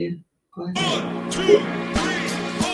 Go ahead. 1, 2, 3, 4.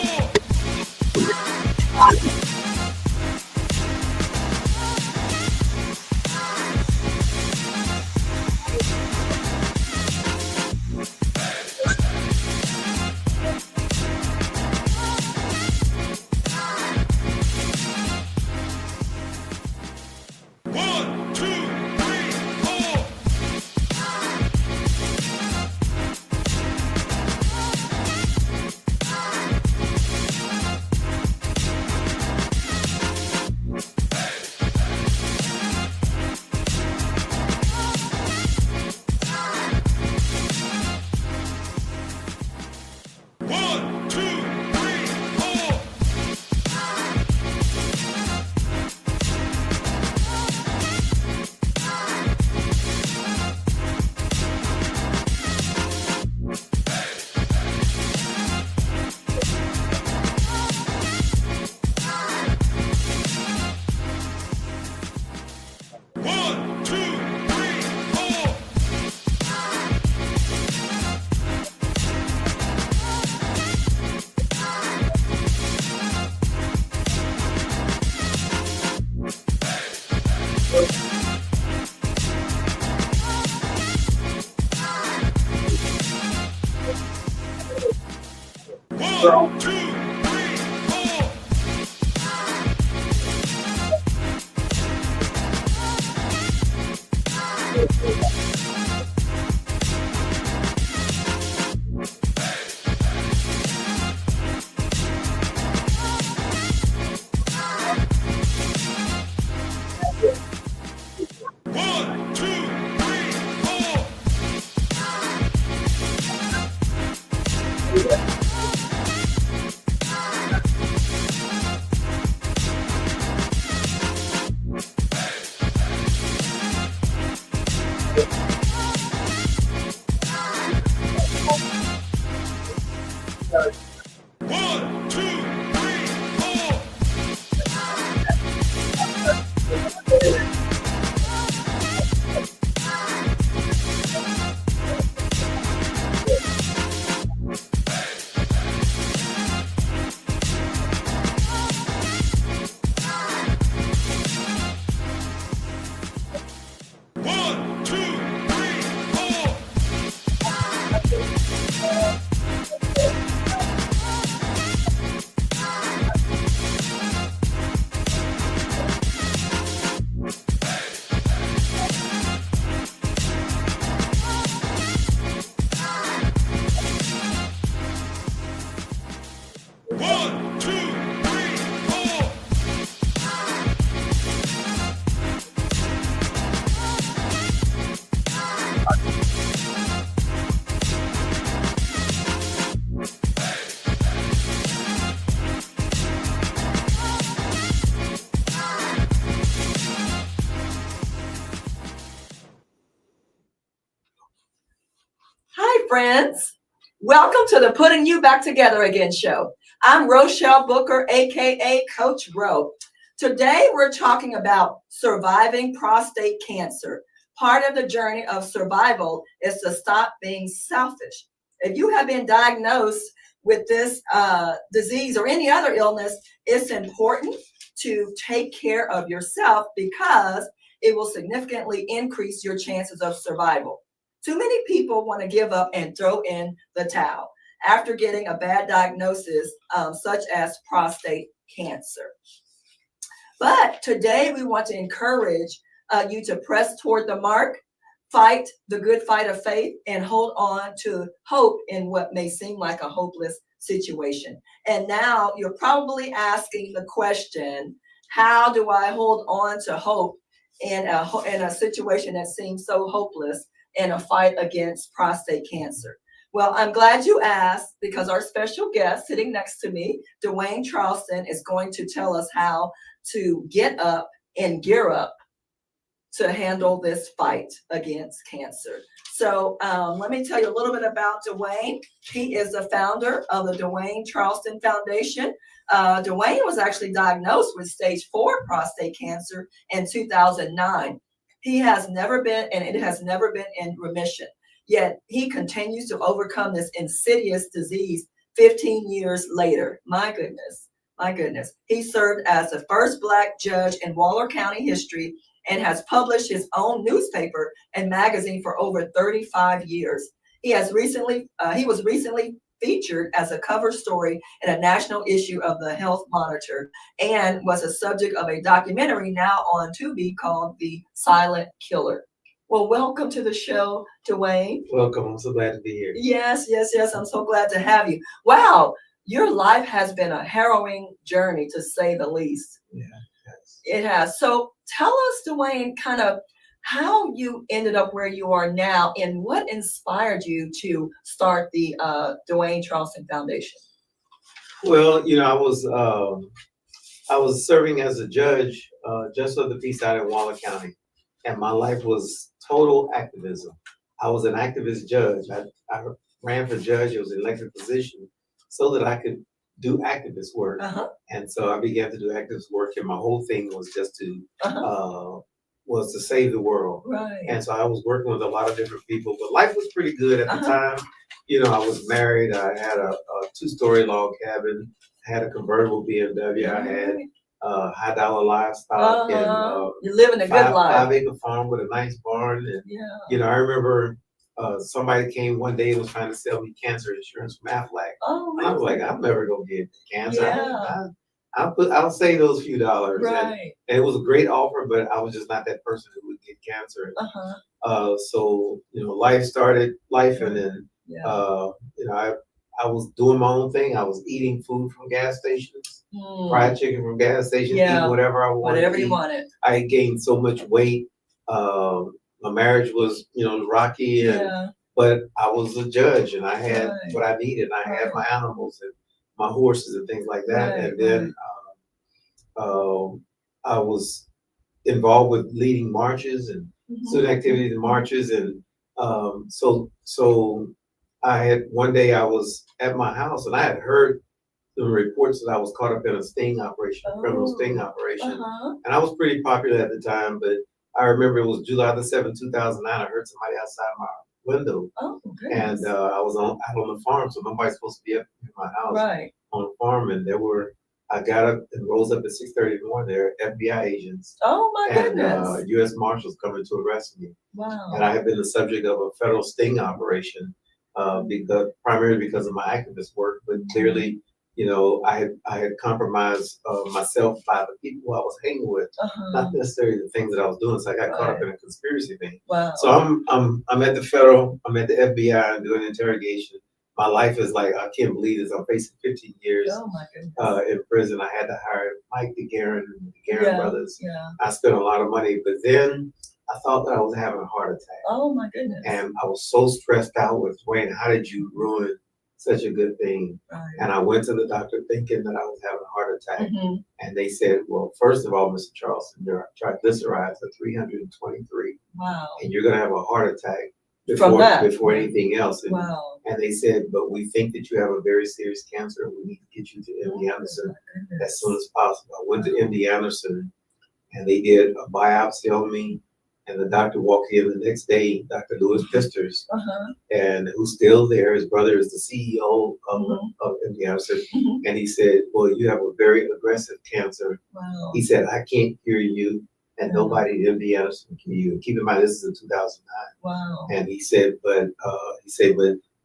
Friends, welcome to the Putting You Back Together Again show. I'm Rochelle Booker, aka Coach Ro. Today we're talking about surviving prostate cancer. Part of the journey of survival is to stop being selfish. If you have been diagnosed with this disease or any other illness, it's important to take care of yourself because it will significantly increase your chances of survival. Too many people want to give up and throw in the towel after getting a bad diagnosis, such as prostate cancer. But today we want to encourage you to press toward the mark, fight the good fight of faith, and hold on to hope in what may seem like a hopeless situation. And now you're probably asking the question, how do I hold on to hope in a situation that seems so hopeless in a fight against prostate cancer? Well, I'm glad you asked, because our special guest sitting next to me, Dewayne Charleston, is going to tell us how to get up and gear up to handle this fight against cancer. So let me tell you a little bit about Dewayne. He is the founder of the Dewayne Charleston Foundation. Dewayne was actually diagnosed with stage 4 prostate cancer in 2009. He has never been, and it has never been in remission. yet he continues to overcome this insidious disease 15 years later. My goodness, my goodness. He served as the first Black judge in Waller County history and has published his own newspaper and magazine for over 35 years. He was recently featured as a cover story in a national issue of the Health Monitor and was a subject of a documentary now on Tubi called The Silent Killer. Well, welcome to the show, Dewayne. Welcome. I'm so glad to be here. Yes. I'm so glad to have you. Wow, your life has been a harrowing journey, to say the least. Yeah, it has. So tell us, Dewayne, kind of how you ended up where you are now and what inspired you to start the Dewayne Charleston Foundation. Well, I was serving as a judge just of the peace out in Waller County, and my life was total activism. I was an activist judge. I ran for judge. It was an elected position so that I could do activist work. And so I began to do activist work, and my whole thing was just to was to save the world. Right. And so I was working with a lot of different people, but life was pretty good at the time. I was married. I had a 2-story log cabin. I had a convertible BMW. I had high dollar livestock. And you're living a good life. 5-acre farm with a nice barn. And I remember somebody came one day and was trying to sell me cancer insurance from Aflac. Oh, I was like, I'm never gonna get cancer. Yeah. I'll save those few dollars. Right. And it was a great offer, but I was just not that person who would get cancer. So life started life, and then I was doing my own thing. I was eating food from gas stations, fried chicken from gas stations, eating whatever I wanted. Whatever you wanted. I gained so much weight. My marriage was, rocky, but I was a judge, and I had what I needed. I had my animals and my horses and things like that. And then I was involved with leading marches and student activities and marches. And so I had one day I was at my house, and I had heard the reports that I was caught up in a sting operation, a criminal sting operation. And I was pretty popular at the time, but I remember it was July the 7th, 2009. I heard somebody outside my window. And I was out on the farm, so nobody's supposed to be up in my house on the farm. And I got up and rose up at 6:30 in the morning. There were FBI agents. Oh my goodness. And U.S. Marshals coming to arrest me. Wow. And I had been the subject of a federal sting operation primarily because of my activist work, but clearly, I had compromised myself by the people I was hanging with, not necessarily the things that I was doing. So I got caught up in a conspiracy thing. Wow. So I'm at the FBI and doing interrogation. My life is like, I can't believe this. I'm facing 15 years in prison. I had to hire Mike the Guerin and the Guerin brothers. I spent a lot of money, but then I thought that I was having a heart attack. Oh my goodness. And I was so stressed out with, Dewayne, how did you ruin such a good thing? And I went to the doctor thinking that I was having a heart attack. And they said, well, first of all, Mr. Charleston, your triglycerides are 323. Wow. And you're going to have a heart attack before anything else. And they said, but we think that you have a very serious cancer, and we need to get you to MD Anderson as soon as possible. I went to MD Anderson, and they did a biopsy on me. And the doctor walked in the next day, Dr. Lewis Pisters, and who's still there. His brother is the CEO of MD Anderson. And he said, well, you have a very aggressive cancer. Wow. He said, I can't cure you, and nobody at MD Anderson can cure you. Keep in mind, this is in 2009. Wow. And he said, but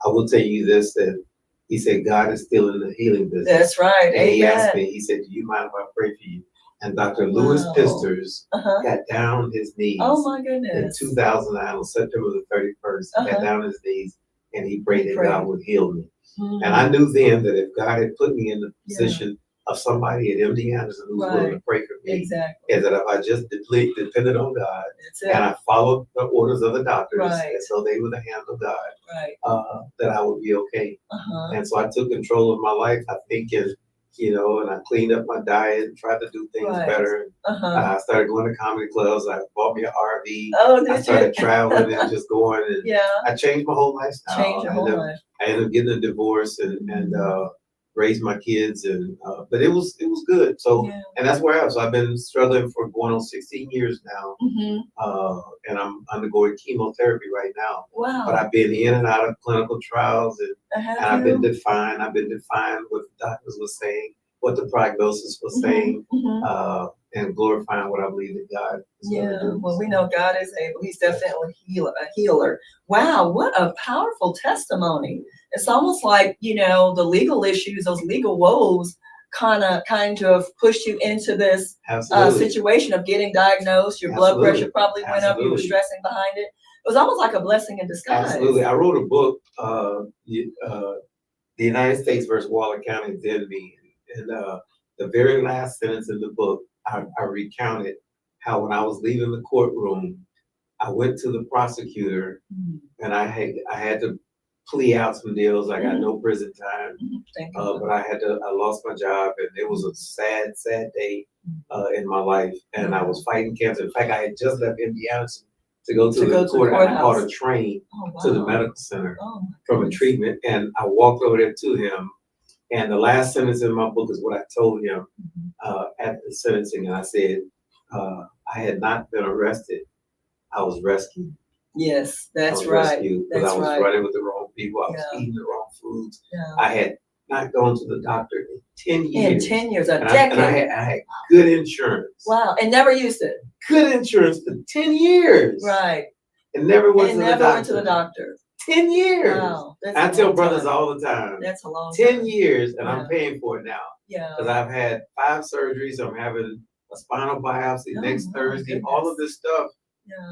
I will tell you this, that he said, God is still in the healing business. That's right. And he asked me, he said, do you mind if I pray for you? And Dr. Lewis Pisters got down on his knees. Oh my goodness. In 2009, on September the 31st, he got down on his knees and he prayed that God would heal me. And I knew then that if God had put me in the position of somebody at MD Anderson who was willing to pray for me, is that if I just depended on God and I followed the orders of the doctors, and so they were the hand of God, that I would be okay. And so I took control of my life, I think, and I cleaned up my diet and tried to do things better. I started going to comedy clubs. I bought me an RV. I started traveling and just going. And I changed my whole lifestyle. Changed your whole life. I ended up getting a divorce, and raised my kids, and but it was good. So and that's where I am. So I've been struggling for going on 16 years now, and I'm undergoing chemotherapy right now. Wow. But I've been in and out of clinical trials, and I've been defined. I've been defined what the doctors were saying, what the prognosis was saying, and glorifying what I believe that God is going to do. Well, we know God is able. He's definitely a healer. Wow, what a powerful testimony. It's almost like, you know, the legal issues, those legal woes kind of pushed you into this situation of getting diagnosed. Your blood pressure probably went up. You were stressing behind it. It was almost like a blessing in disguise. Absolutely. I wrote a book, The United States versus Waller County, Denby. And the very last sentence in the book, I recounted how when I was leaving the courtroom, I went to the prosecutor and I had to plea out some deals. I got no prison time, but I lost my job, and it was a sad, sad day in my life. And I was fighting cancer. In fact, I had just left Indiana to go to the court. I caught a train to the medical center from a treatment, and I walked over there to him. And the last sentence in my book is what I told him at the sentencing. And I said, I had not been arrested. I was rescued. Yes, that's right. Because I was running with the wrong people. I was eating the wrong foods. I had not gone to the doctor in 10 years. In 10 years, a decade. And I had good insurance. Wow, and never used it. Good insurance for 10 years. Right. And never went to the doctor. 10 years. Wow. I tell brothers all the time. That's a long time. 10 years, and I'm paying for it now. Yeah. Because I've had 5 surgeries. I'm having a spinal biopsy next Thursday. All of this stuff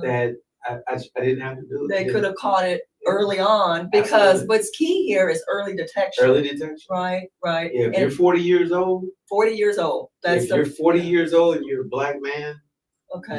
that I didn't have to do. They could have caught it early on, because what's key here is early detection. Early detection. Right. Yeah, if you're 40 years old. 40 years old. If you're 40 years old and you're a black man,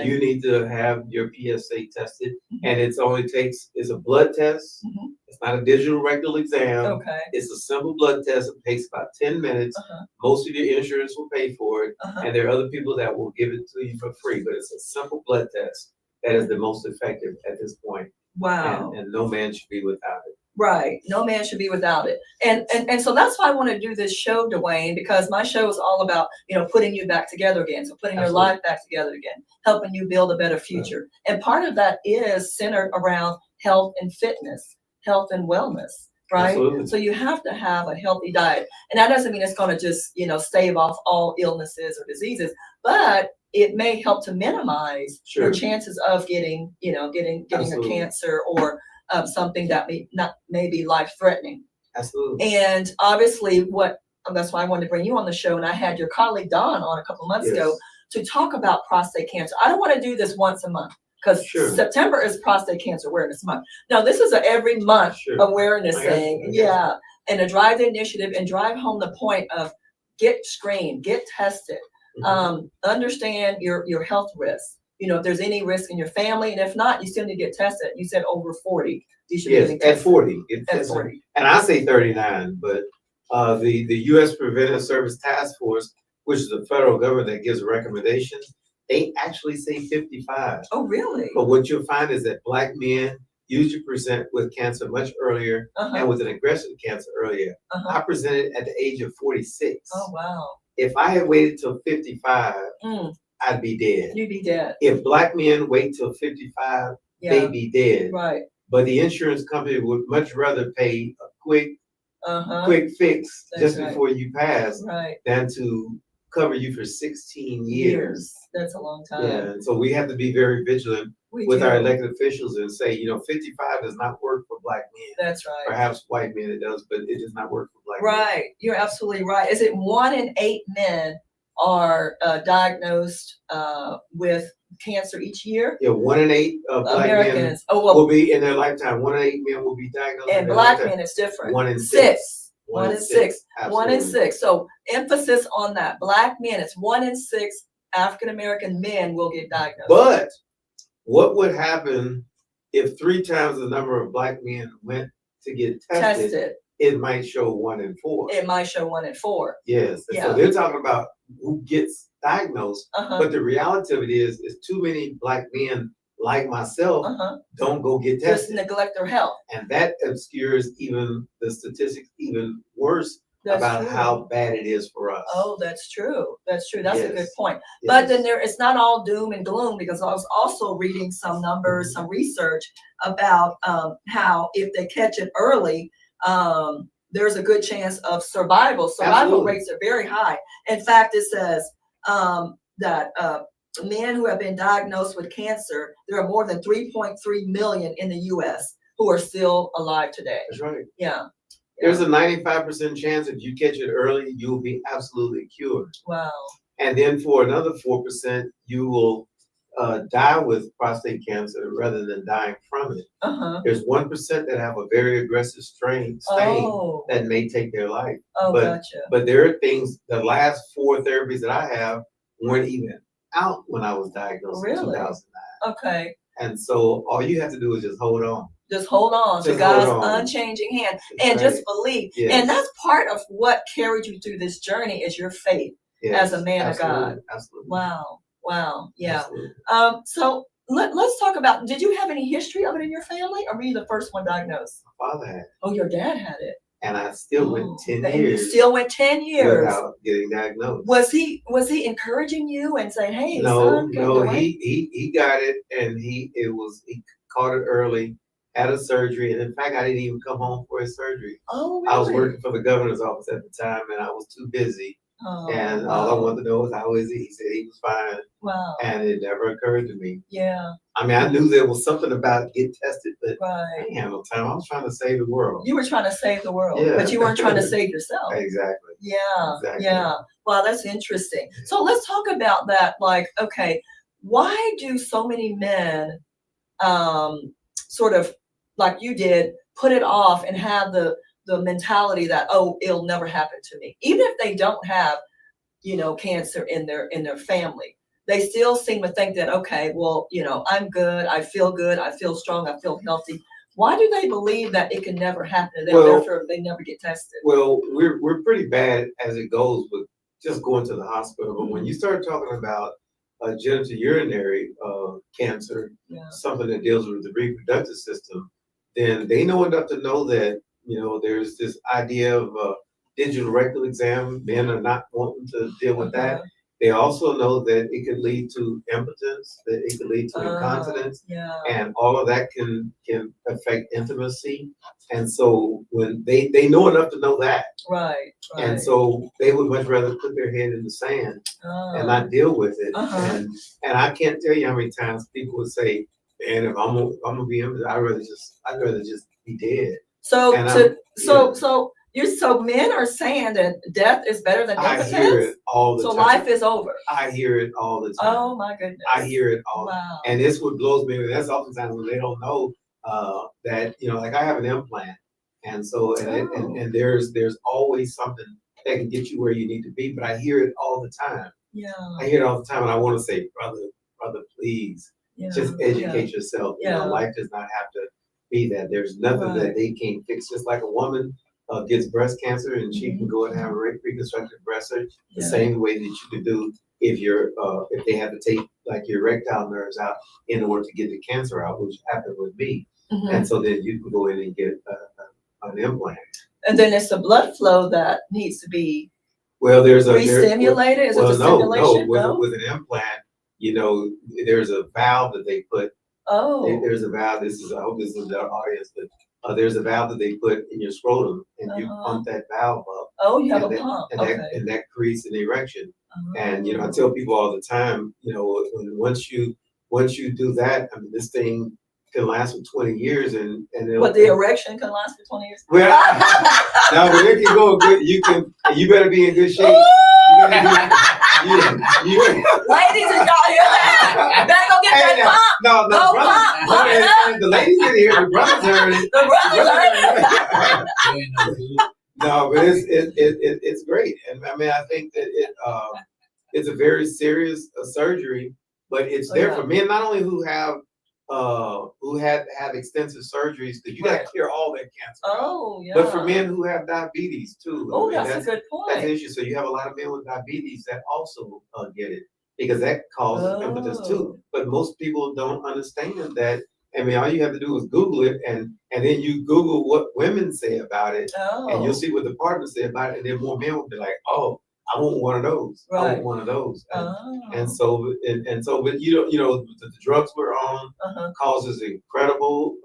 you need to have your PSA tested. And it's a blood test. It's not a digital rectal exam. It's a simple blood test. It takes about 10 minutes. Most of your insurance will pay for it. And there are other people that will give it to you for free, but it's a simple blood test that is the most effective at this point. Wow. And no man should be without it. Right. No man should be without it. And so that's why I want to do this show, Dewayne, because my show is all about, you know, putting you back together again. So putting your life back together again, helping you build a better future. And part of that is centered around health and fitness, health and wellness, right? Absolutely. So you have to have a healthy diet. And that doesn't mean it's going to just, you know, stave off all illnesses or diseases, but it may help to minimize your chances of getting a cancer or something that may be life-threatening. Absolutely. And obviously, that's why I wanted to bring you on the show, and I had your colleague Don on a couple months ago to talk about prostate cancer. I don't want to do this once a month, because September is Prostate Cancer Awareness Month. Now, this is a every month awareness thing. And a Drive the Initiative, and drive home the point of get screened, get tested, understand your health risks. You know, if there's any risk in your family, and if not, you still need to get tested. You said over 40. You should be getting tested. At 40. At 40. And I say 39, but the U.S. Preventive Service Task Force, which is the federal government that gives recommendations, they actually say 55. Oh, really? But what you'll find is that black men usually present with cancer much earlier and with an aggressive cancer earlier. I presented at the age of 46. Oh, wow. If I had waited till 55, I'd be dead. You'd be dead. If black men wait till 55, they'd be dead. Right. But the insurance company would much rather pay a quick fix before you pass than to cover you for 16 years. That's a long time. Yeah, and so we have to be very vigilant with our elected officials and say, you know, 55 does not work for black men. That's right. Perhaps white men it does, but it does not work for black men. Right. You're absolutely right. Is it 1 in 8 men are diagnosed with cancer each year? Yeah, 1 in 8 black men will be in their lifetime. 1 in 8 men will be diagnosed. And black men, it's different. 1 in 6. 1 in 6. 1 in 6. So emphasis on that. Black men, it's 1 in 6 African American men will get diagnosed. But what would happen if 3 times the number of black men went to get tested? It might show 1 in 4. It might show 1 in 4. Yes. Yeah. So they're talking about who gets diagnosed, but the reality of it is too many black men like myself don't go get tested. Just neglect their health. And that obscures even the statistics even worse about true. how bad it is for us. Oh, that's true. That's true. That's a good Yes. point. Yes. But then it's not all doom and gloom, because I was also reading some numbers, some research about how if they catch it early, there's a good chance of survival. Survival Absolutely. rates are very high. In fact, it says that men who have been diagnosed with cancer, there are more than 3.3 million in the U.S. who are still alive today. That's right. Yeah. There's a 95% chance if you catch it early, you'll be absolutely cured. Wow. And then for another 4%, you will die with prostate cancer rather than dying from it. There's 1% that have a very aggressive stain that may take their life. Oh, but, gotcha. But there are things, the last 4 therapies that I have weren't even out when I was diagnosed in 2009. Okay. And so all you have to do is just hold on. Just hold on to God's unchanging hand and just believe. Yes. And that's part of what carried you through this journey, is your faith as a man of God. Absolutely. Wow. Wow. Yeah. Absolutely. So let's talk about, did you have any history of it in your family, or were you the first one diagnosed? My father had it. Oh, your dad had it. And I still went 10 and years. You still went 10 years without getting diagnosed. Was he encouraging you and saying, "Hey, no, son, no, he got it, and he caught it early, had a surgery, and in fact, I didn't even come home for his surgery. Oh, really? I was working for the governor's office at the time, and I was too busy. And all I wanted to know was how is he? He said he was fine. Wow. And it never occurred to me. Yeah. I mean, I knew there was something about get tested, but I didn't have no time. I was trying to save the world. You were trying to save the world, yeah. But you weren't trying to save yourself. Exactly. Yeah. Exactly. Yeah. Wow, that's interesting. So let's talk about that. Like, okay, why do so many men sort of like you did put it off and have the mentality that, oh, it'll never happen to me, even if they don't have, cancer in their family? They still seem to think that, okay, well, I'm good, I feel strong, I feel healthy. Why do they believe that it can never happen to them? Well, Therefore, they never get tested. Well, we're pretty bad as it goes with just going to the hospital. But when you start talking about genitourinary cancer, something that deals with the reproductive system, then they know enough to know that, there's this idea of digital rectal exam. Men are not wanting to deal with that. They also know that it could lead to impotence, that it could lead to incontinence, and all of that can affect intimacy. And so when they know enough to know that, right. And so they would much rather put their head in the sand and not deal with it. And I can't tell you how many times people would say, "Man, if I'm gonna be impotent, I'd rather just be dead." So men are saying that death is better than impotence? I hear it all the time. So life is over. I hear it all the time. Oh my goodness. I hear it all. Wow. And this what blows me. That's oftentimes when they don't know that, like I have an implant. And so, and there's always something that can get you where you need to be, but I hear it all the time. Yeah. I hear it all the time, and I want to say, brother, please, just educate yourself. Life does not have to be that. There's nothing that they can't fix. Just like a woman gets breast cancer and she can go and have a reconstructive breast surgery, the same way that you could do if they had to take like your erectile nerves out in order to get the cancer out, which happened with me. And so then you can go in and get an implant. And then it's the blood flow that needs to be re-stimulated. Is it the stimulation? No, with an implant, there's a valve that they put. There's a valve. I hope this is the audience, but there's a valve that they put in your scrotum, and you pump that valve up. Oh, you have a pump. And that creates an erection. And I tell people all the time, once you do that, I mean, this thing can last for 20 years, but the erection can last for 20 years. Well, now when it can go good, you better be in good shape. Ladies, did y'all hear that? Better go get that pump. No, brothers, the ladies didn't hear it. The brothers heard it. The brothers heard it. No, but it's great, and I mean I think that it's a very serious surgery, but it's there for men not only who have extensive surgeries, because you got to clear all that cancer. But for men who have diabetes too. That's a good point. That's an issue. So you have a lot of men with diabetes that also get it, because that causes impotence too. But most people don't understand that I mean, all you have to do is Google it, and then you Google what women say about it, and you'll Oh, see what the partners say about it, and then more men will be like, oh, I want one of those. I right. want one of those. Oh. And so, but the drugs we're on causes incredible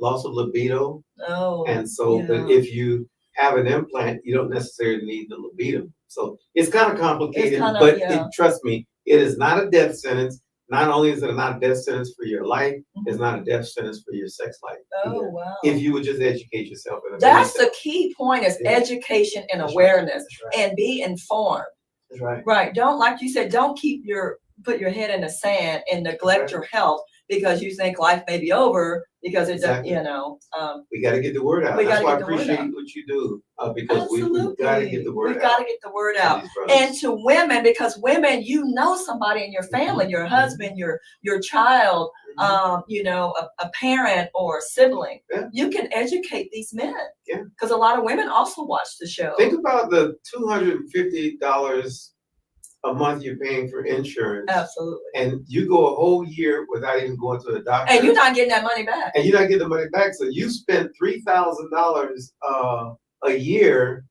loss of libido. Oh. And so, yeah. but if you have an implant, you don't necessarily need the libido. So it's kind of complicated, but trust me, it is not a death sentence. Not only is it not a death sentence for your life, it's not a death sentence for your sex life. Oh, wow. If you would just educate yourself. That's the key point is education and awareness right. and be informed. That's right. Right. Don't, like you said, don't put your head in the sand and neglect your health because you think life may be over because it doesn't, we got to get the word out. That's why I appreciate what you do because we've got to get the word out. We've got to get the word out. And to women, because women, you know somebody in your family, your husband, your child, a parent or a sibling. Yeah. You can educate these men. Yeah. Because a lot of women also watch the show. Think about the $250 a month you're paying for insurance. Absolutely. And you go a whole year without even going to the doctor. And you're not getting that money back. And you're not getting the money back. So you spent $3,000 a year,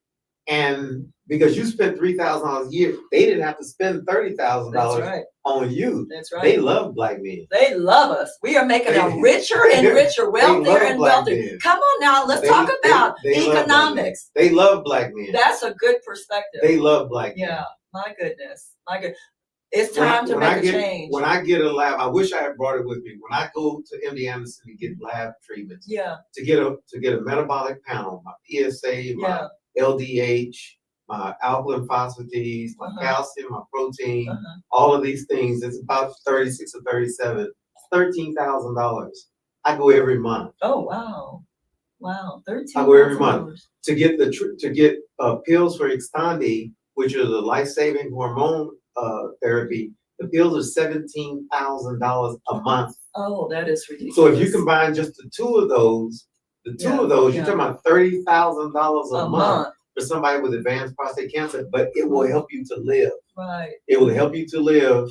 and because you spent $3,000 a year, they didn't have to spend $30,000 on you. That's right. They love black men. They love us. We are making them richer and richer, wealthier and wealthier. Come on now, let's talk about economics. They love black men. That's a good perspective. They love black men. Yeah. My goodness. It's time to make a change. When I get a lab, I wish I had brought it with me. When I go to MD Anderson to get lab treatments, to get a metabolic panel, my PSA, my LDH, my alkaline phosphatase, my calcium, my protein, all of these things, it's about 36 or 37, $13,000. I go every month. Oh wow. Wow. $13,000. I go every month to get pills for Xtandi, which are the life-saving hormone therapy. The pills are $17,000 a month. Oh, that is ridiculous. So if you combine just the two of those, you're talking about $30,000 a month for somebody with advanced prostate cancer, but it will help you to live. Right. It will help you to live.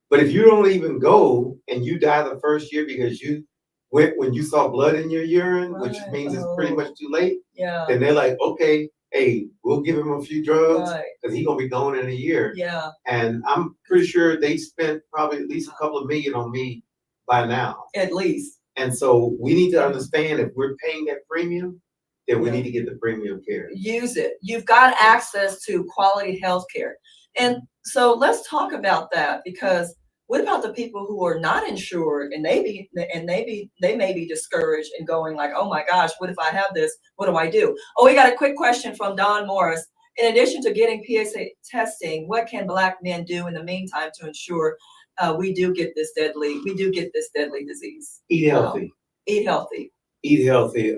But if you don't even go and you die the first year because you went when you saw blood in your urine, which means it's pretty much too late, then they're like, okay, hey, we'll give him a few drugs because he's gonna be gone in a year. Yeah. And I'm pretty sure they spent probably at least a couple of million on me by now. At least. And so we need to understand if we're paying that premium, then we need to get the premium care. Use it. You've got access to quality health care. And so let's talk about that, because what about the people who are not insured and they may be discouraged and going like, oh my gosh, what if I have this? What do I do? Oh, we got a quick question from Don Morris. In addition to getting PSA testing, what can Black men do in the meantime to ensure we do get this deadly disease? Eat healthy. Eat healthy. Eat healthy.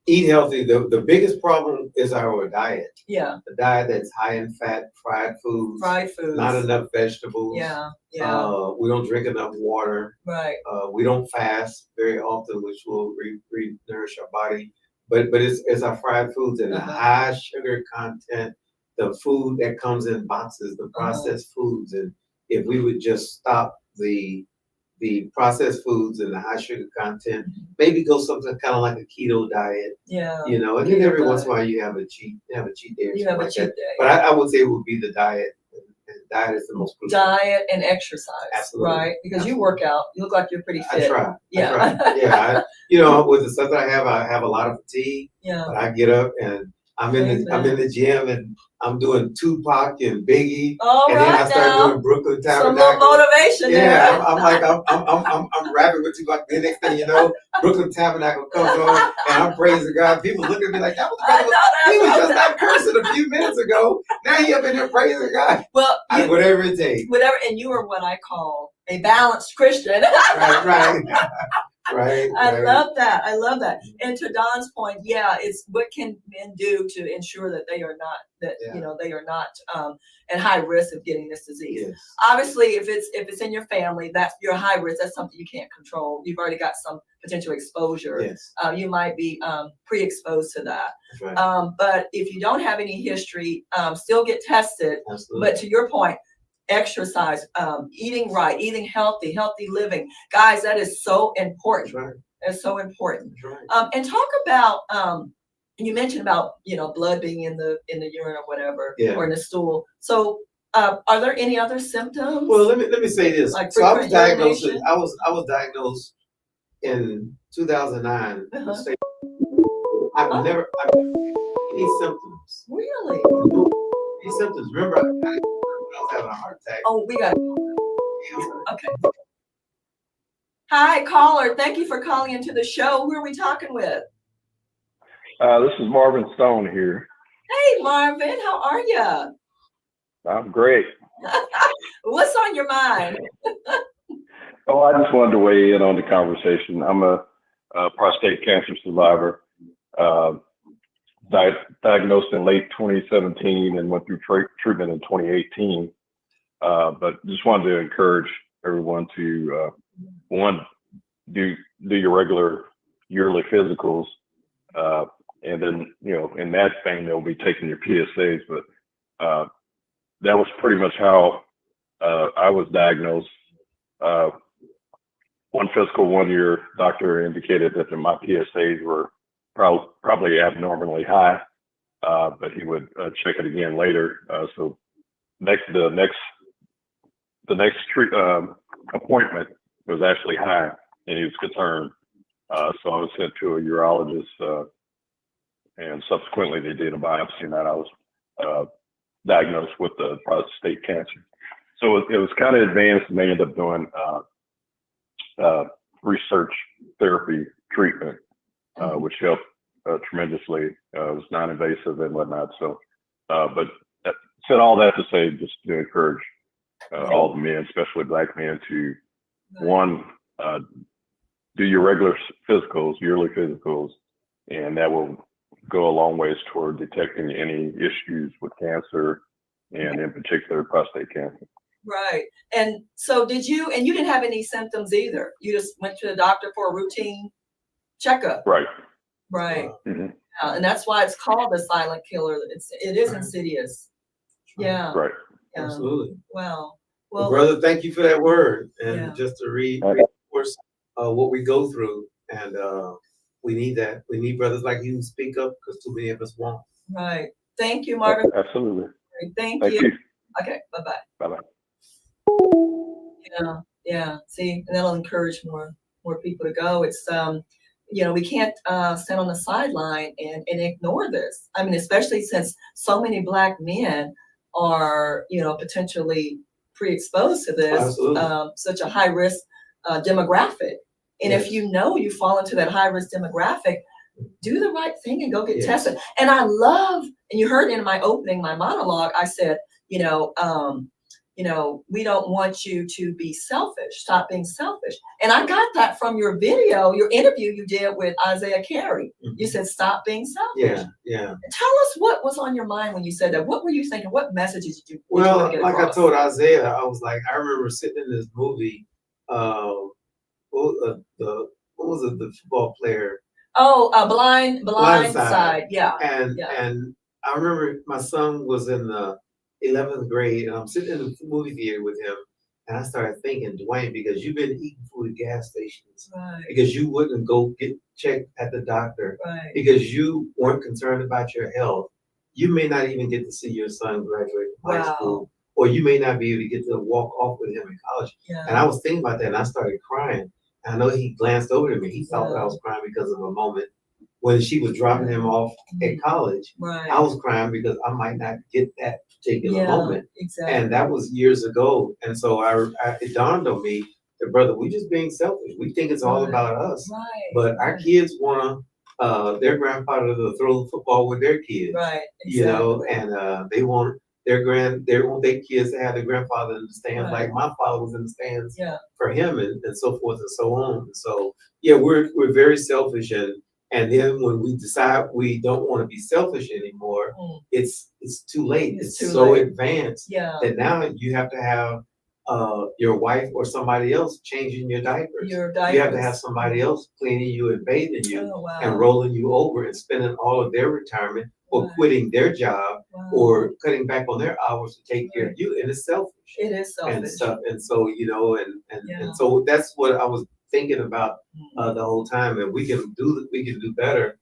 Eat healthy. The biggest problem is our diet. Yeah. The diet that's high in fat, fried foods. Not enough vegetables. Yeah. Yeah. We don't drink enough water. Right. We don't fast very often, which will nourish our body. But it's our fried foods and the high sugar content, the food that comes in boxes, the processed foods. And if we would just stop the processed foods and the high sugar content, maybe go something kind of like a keto diet. Yeah. And then every once in a while you have a cheat day or something like that. But I would say it would be the diet. And diet is the most crucial. Diet and exercise. Absolutely. Right? Because you work out. You look like you're pretty fit. I try. Yeah. Yeah. With the stuff that I have a lot of fatigue. Yeah. But I get up and I'm in the gym and I'm doing Tupac and Biggie, and then I start doing Brooklyn Tabernacle. Some more motivation there. I'm rapping with Tupac. The next thing you know, Brooklyn Tabernacle comes on, and I'm praising God. People look at me like, he was just that person a few minutes ago. Now he up in there praising God. Well, whatever it takes. Whatever, and you are what I call a balanced Christian. Right. Right. I love that. And to Don's point, it's what can men do to ensure that they are not at high risk of getting this disease. Yes. Obviously, if it's in your family, that's you're high risk. That's something you can't control. You've already got some potential exposure. Yes. You might be pre-exposed to that. That's right. But if you don't have any history, still get tested. Absolutely. But to your point, exercise, eating right, eating healthy, healthy living. Guys, that is so important. That's right. It's so important. That's right. And talk about, you mentioned about, blood being in the urine or whatever, or in the stool. So are there any other symptoms? Well, let me say this. Like So I was diagnosed. urination? I was diagnosed in 2009. I've never had any symptoms. Really? Any symptoms? Remember, I was having a heart attack. Oh, we got. Okay. Hi, caller. Thank you for calling into the show. Who are we talking with? This is Marvin Stone here. Hey, Marvin. How are you? I'm great. What's on your mind? Oh, I just wanted to weigh in on the conversation. I'm a prostate cancer survivor, diagnosed in late 2017 and went through treatment in 2018. But just wanted to encourage everyone to, one, do your regular yearly physicals. And then, in that vein, they'll be taking your PSAs. But that was pretty much how I was diagnosed. One physical 1 year, doctor indicated that my PSAs were probably abnormally high, but he would check it again later. So the next appointment was actually high, and he was concerned. So I was sent to a urologist, and subsequently they did a biopsy, and that I was diagnosed with the prostate cancer. So it was kind of advanced, and they ended up doing research therapy treatment, which helped tremendously. It was non-invasive and whatnot. So, but said all that to say, just to encourage all the men, especially Black men, to one, do your regular physicals, yearly physicals, and that will go a long ways toward detecting any issues with cancer, and in particular prostate cancer. Right. And so you didn't have any symptoms either. You just went to the doctor for a routine checkup. Right. Right. Mm-hmm. And that's why it's called the silent killer. It is insidious. Yeah. Right. Absolutely. Wow. Well, brother, thank you for that word. And Yeah. just to reinforce what we go through, and we need that. We need brothers like you who speak up, because too many of us won't. Right. Thank you, Marvin. Absolutely. Thank Thank you. you. Okay. Bye-bye. Bye-bye. Yeah. See, and that'll encourage more people to go. It's we can't stand on the sideline and ignore this. I mean, especially since so many Black men are, potentially pre-exposed to this, such a high risk demographic. And if you you fall into that high risk demographic, do the right thing and go get tested. And I love, and you heard in my opening, my monologue, I said, we don't want you to be selfish. Stop being selfish. And I got that from your video, your interview you did with Isaiah Carey. Mm-hmm. You said, stop being selfish. Yeah. Tell us what was on your mind when you said that. What were you thinking? What messages did you want to get across? I told Isaiah, I was like, I remember sitting in this movie, what was it, the football player? Oh, Blind Side. Yeah. And I remember my son was in the 11th grade, and I'm sitting in the movie theater with him, and I started thinking, Dewayne, because you've been eating food at gas stations, because you wouldn't go get checked at the doctor, because you weren't concerned about your health, you may not even get to see your son graduate from high school, or you may not be able to get to walk off with him in college. And I was thinking about that, and I started crying. And I know he glanced over to me. He thought that I was crying because of a moment when she was dropping him off at college. I was crying because I might not get that particular moment. Exactly. And that was years ago. And so it dawned on me that, brother, we just being selfish. We think it's all about us. But our kids want their grandfather to throw the football with their kids. Exactly. And they want their kids to have their grandfather in the stands like my father was in the stands for him, and so forth and so on. And so we're very selfish, and then when we decide we don't want to be selfish anymore, it's too late. It's so advanced that now you have to have your wife or somebody else changing your diapers. You have to have somebody else cleaning you and bathing you and rolling you over and spending all of their retirement or quitting their job Wow. or cutting back on their hours to take care of you, and it's selfish. It is selfish. And stuff, and so Yeah. and so that's what I was thinking about the whole time, and we can do better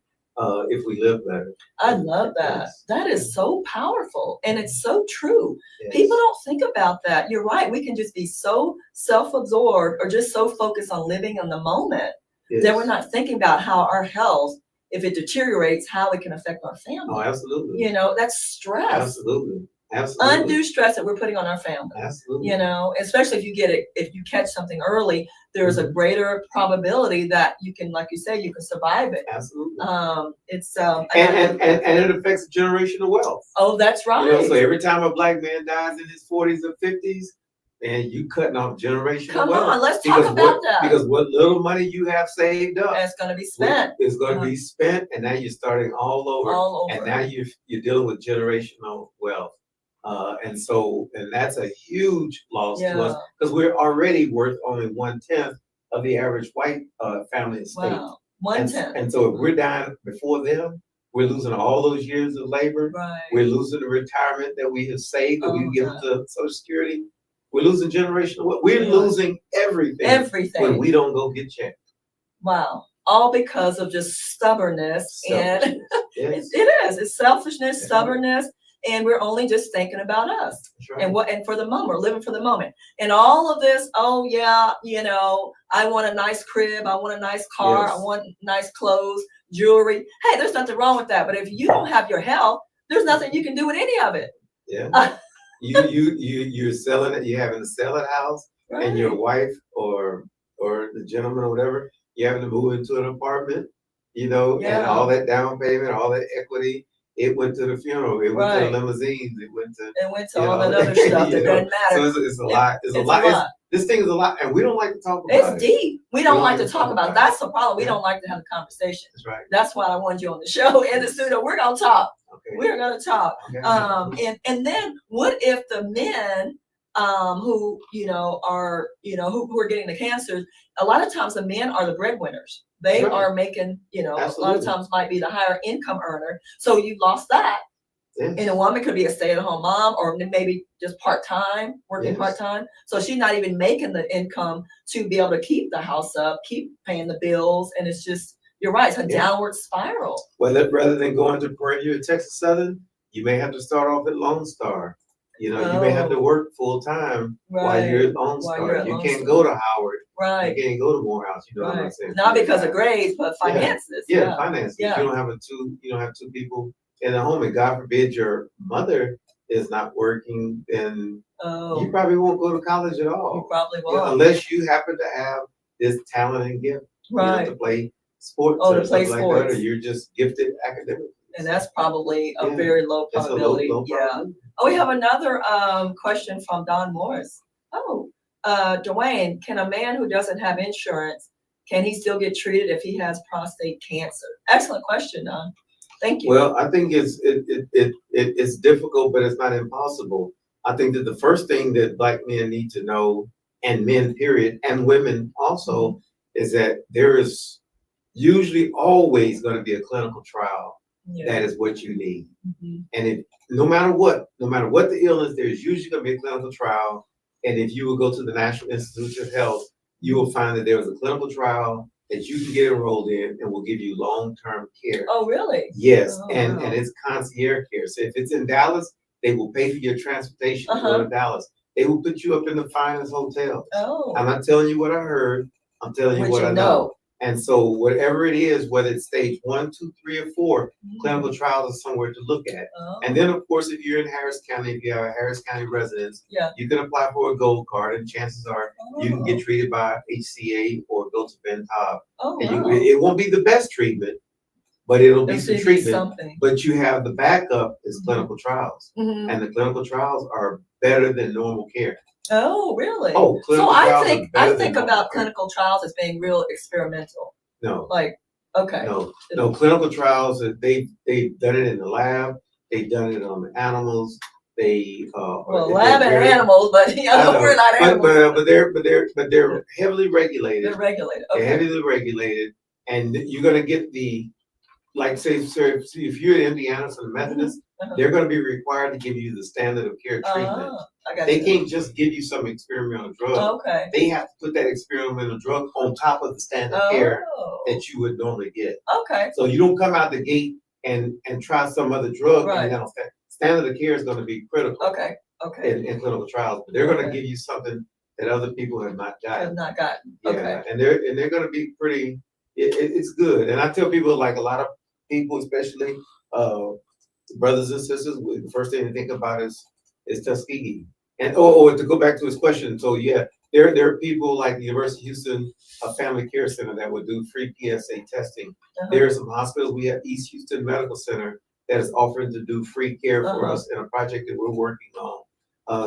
if we live better. I love that. Yes. That is so powerful, and it's so true. Yes. People don't think about that. You're right. We can just be so self-absorbed or just so focused on living in the moment that we're not thinking about how our health, if it deteriorates, how it can affect our family. Oh, absolutely. You know, that's stress. Absolutely. Absolutely. Undue stress that we're putting on our family. Absolutely. You know, especially if you catch something early, there's a greater probability that you can, like you say, you can survive it. Absolutely. It's and it affects generational wealth. Oh, that's right. You know, so every time a black man dies in his 40s or 50s, and you cutting off generational Come wealth. on, let's talk about that. Because what little money you have saved up, it's going to be spent. It's going to be spent, and now you're starting all over. All over. And now you're dealing with generational wealth. And that's a huge loss to us, because we're already worth only 1/10 of the average white family estate. Wow, 1/10. And so if we're dying before them, we're losing all those years of labor. Right. We're losing the retirement that we have saved, that we give to Social Security. We're losing generational wealth. We're losing everything. Everything. When we don't go get checked. Wow. All because of just stubbornness. And Yes. it is. It's selfishness, stubbornness. And we're only just thinking about us. That's right. And for the moment, we're living for the moment. And all of this, oh yeah, you know, I want a nice crib, I want a nice car, I want nice clothes, jewelry. Hey, there's nothing wrong with that. But if you don't have your health, there's nothing you can do with any of it. Yeah. You're selling it, you're having to sell a house, and your wife or the gentleman or whatever, you're having to move into an apartment, you know, and all that down payment, all that equity. It went to the funeral. It went to the limousines. It went to all that other stuff that doesn't matter. So it's a lot. It's a lot. This thing is a lot, and we don't like to talk about it. It's deep. We don't like to talk about it. That's the problem. We don't like to have a conversation. That's right. That's why I wanted you on the show in the studio. We're gonna talk. Okay. We're gonna talk. Okay. And then what if the men who are who are getting the cancers? A lot of times the men are the breadwinners. They are making, a lot of times might be the higher income earner. So you lost that. Yes. And a woman could be a stay-at-home mom, or maybe just part-time, working part-time. So she's not even making the income to be able to keep the house up, keep paying the bills. And it's just, you're right, it's a downward spiral. Well, rather than going to Prairie or Texas Southern, you may have to start off at Lone Star. You may have to work full-time while you're at Lone Star. You can't go to Howard. Right. You can't go to Morehouse. You know what I'm saying? Not because of grades, but finances. Finances. You don't have two people in the home, and God forbid your mother is not working, then you probably won't go to college at all. You probably won't. Unless you happen to have this talent and gift. To play sports or something like that, or you're just gifted academically. And that's probably a very low probability. Low probability. Oh, we have another question from Don Morris. Dewayne, can a man who doesn't have insurance, can he still get treated if he has prostate cancer? Excellent question, Don. Thank you. Well, I think it's difficult, but it's not impossible. I think that the first thing that Black men need to know, and men period, and women also, is that there is usually always going to be a clinical trial. That is what you need. And no matter what the illness, there's usually going to be a clinical trial. And if you will go to the National Institute of Health, you will find that there is a clinical trial that you can get enrolled in and will give you long-term care. Oh, really? Yes, and it's concierge care. So if it's in Dallas, they will pay for your transportation to go to Dallas. They will put you up in the finest hotel. I'm not telling you what I heard. I'm telling you what I know. And so whatever it is, whether it's stage 1, 2, 3, or 4, clinical trials are somewhere to look at. And then, of course, if you're in Harris County, if you have a Harris County residence, you can apply for a gold card, and chances are you can get treated by HCA or go to Ben Taub. It won't be the best treatment, but it'll be some treatment. But you have the backup is clinical trials. And the clinical trials are better than normal care. Oh, really? Oh, so I think about clinical trials as being real experimental. No. No, clinical trials, they've done it in the lab, they've done it on animals, lab and animals, but we're not animals. But they're heavily regulated. They're regulated. They're heavily regulated, and you're gonna get the like say, sir, if you're in Indiana, so the Methodist, they're going to be required to give you the standard of care treatment. They can't just give you some experimental drug. Okay. They have to put that experimental drug on top of the standard care that you would normally get. Okay. So you don't come out the gate and try some other drug. Right. And standard of care is going to be critical. Okay. Okay. In clinical trials, but they're going to give you something that other people have not gotten. Yeah, okay. And they're going to be pretty. It's good. And I tell people, like a lot of people, especially brothers and sisters, the first thing to think about is Tuskegee. And or to go back to his question, so yeah, there are people like the University of Houston Family Care Center that would do free PSA testing. There are some hospitals. We have East Houston Medical Center that is offering to do free care for us in a project that we're working on.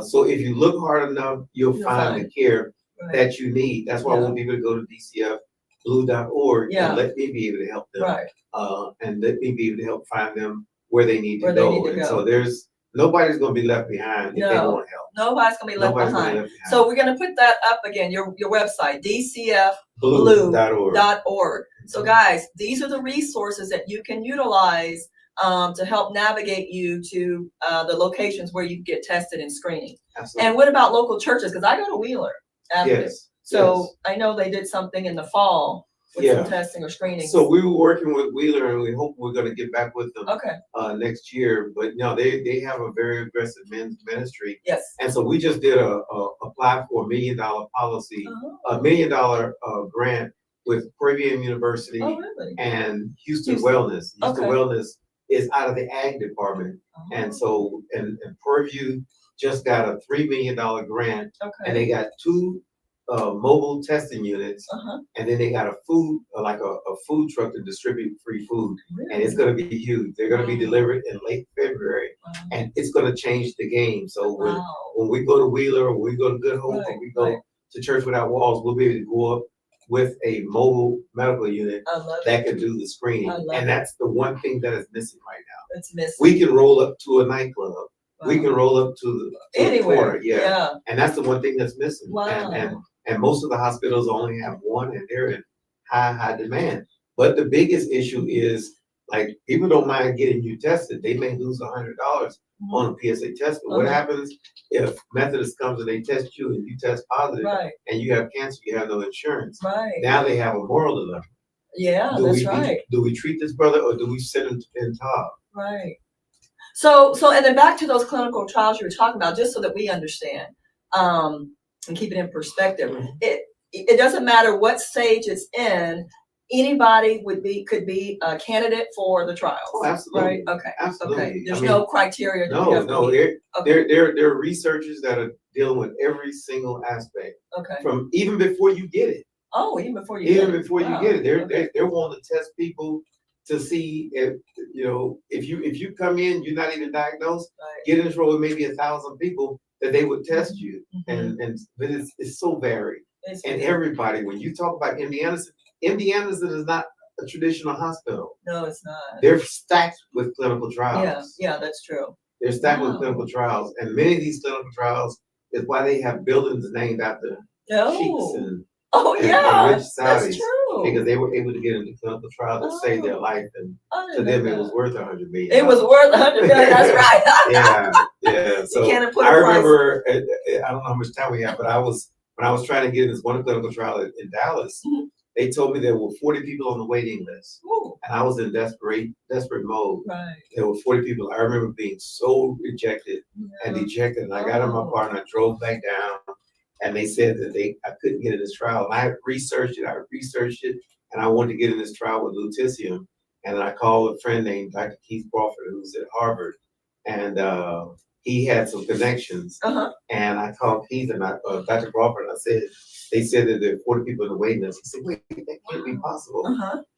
So if you look hard enough, you'll find the care that you need. That's why I want people to go to DCFblue.org and let me be able to help them. And let me be able to help find them where they need to go. And so nobody's going to be left behind if they want help. Nobody's going to be left behind. So we're going to put that up again, your website, DCFblue.org. So guys, these are the resources that you can utilize to help navigate you to the locations where you get tested and screening. Absolutely. And what about local churches? Because I go to Wheeler. So I know they did something in the fall with some testing or screening. So we were working with Wheeler, and we hope we're going to get back with them next year. But no, they have a very aggressive men's ministry. Yes. And so we just did apply for $1 million policy, $1 million grant with Peruvian University and Houston Wellness. Houston Wellness is out of the ag department. And so, and Purview just got a $3 million grant, and they got 2 mobile testing units, and then they got a food, like a food truck to distribute free food. And it's going to be huge. They're going to be delivered in late February, and it's going to change the game. So when we go to Wheeler, or we go to Good Hope, or we go to Church Without Walls, we'll be able to go up with a mobile medical unit that can do the screening. And that's the one thing that is missing right now. It's missing. We can roll up to a nightclub. We can roll up to anywhere. And that's the one thing that's missing. And most of the hospitals only have one, and they're in high demand. But the biggest issue is, like, people don't mind getting you tested. They may lose $100 on a PSA test. But what happens if Methodist comes and they test you and you test positive and you have cancer, you have no insurance? Now they have a moral dilemma. Do we treat this brother, or do we send him to Pentab? So and then back to those clinical trials you were talking about, just so that we understand and keep it in perspective. It doesn't matter what stage it's in. Anybody could be a candidate for the trials. Oh, absolutely. Okay. There's no criteria. No. There are researchers that are dealing with every single aspect. From even before you get it. Even before you get it. They're wanting to test people to see if you come in, you're not even diagnosed, get in this role with maybe 1,000 people, that they would test you. But it's so varied. And everybody, when you talk about Indiana's is not a traditional hospital. No, it's not. They're stacked with clinical trials. Yeah, that's true. They're stacked with clinical trials, and many of these clinical trials is why they have buildings named after sheiks and rich Saudis, because they were able to get into clinical trials to save their life, and to them it was worth $100 million. It was worth $100 million. That's right. Yeah. So I remember, I don't know how much time we have, but when I was trying to get in this one clinical trial in Dallas, they told me there were 40 people on the waiting list. And I was in desperate mode. There were 40 people. I remember being so rejected and dejected. And I got in my car and I drove back down, and they said that I couldn't get in this trial. And I researched it, and I wanted to get in this trial with lutetium. And I called a friend named Dr. Keith Crawford, who's at Harvard, and he had some connections. And I called Keith and Dr. Crawford, and they said that there are 40 people in the waiting list. He said, wait, that can't be possible.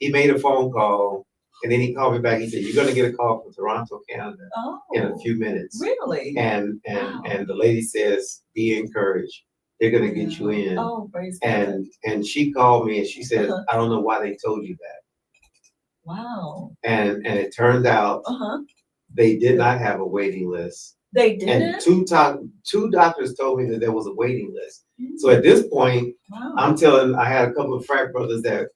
He made a phone call, and then he called me back. He said, you're going to get a call from Toronto, Canada in a few minutes. Really? And the lady says, be encouraged. They're going to get you in. Praise God. And she called me, and she said, I don't know why they told you that. Wow. And it turned out they did not have a waiting list. They didn't? And two doctors told me that there was a waiting list. So at this point, I had a couple of frat brothers that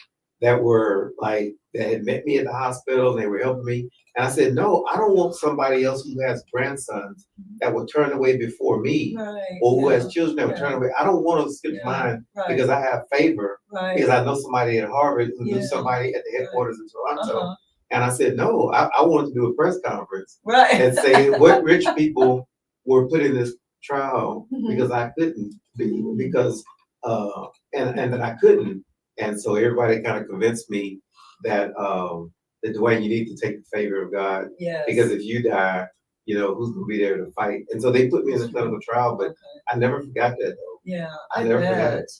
that were like, that had met me at the hospital and they were helping me. And I said, no, I don't want somebody else who has grandsons that will turn away before me, or who has children that will turn away. I don't want to skip mine because I have favor, because I know somebody at Harvard who knew somebody at the headquarters in Toronto. And I said, no, I wanted to do a press conference and say what rich people were put in this trial because I couldn't be, because, and that I couldn't. And so everybody kind of convinced me that, that Dewayne, you need to take the favor of God. Because if you die, you know, who's going to be there to fight? And so they put me in a clinical trial, but I never forgot that though. I never forgot it.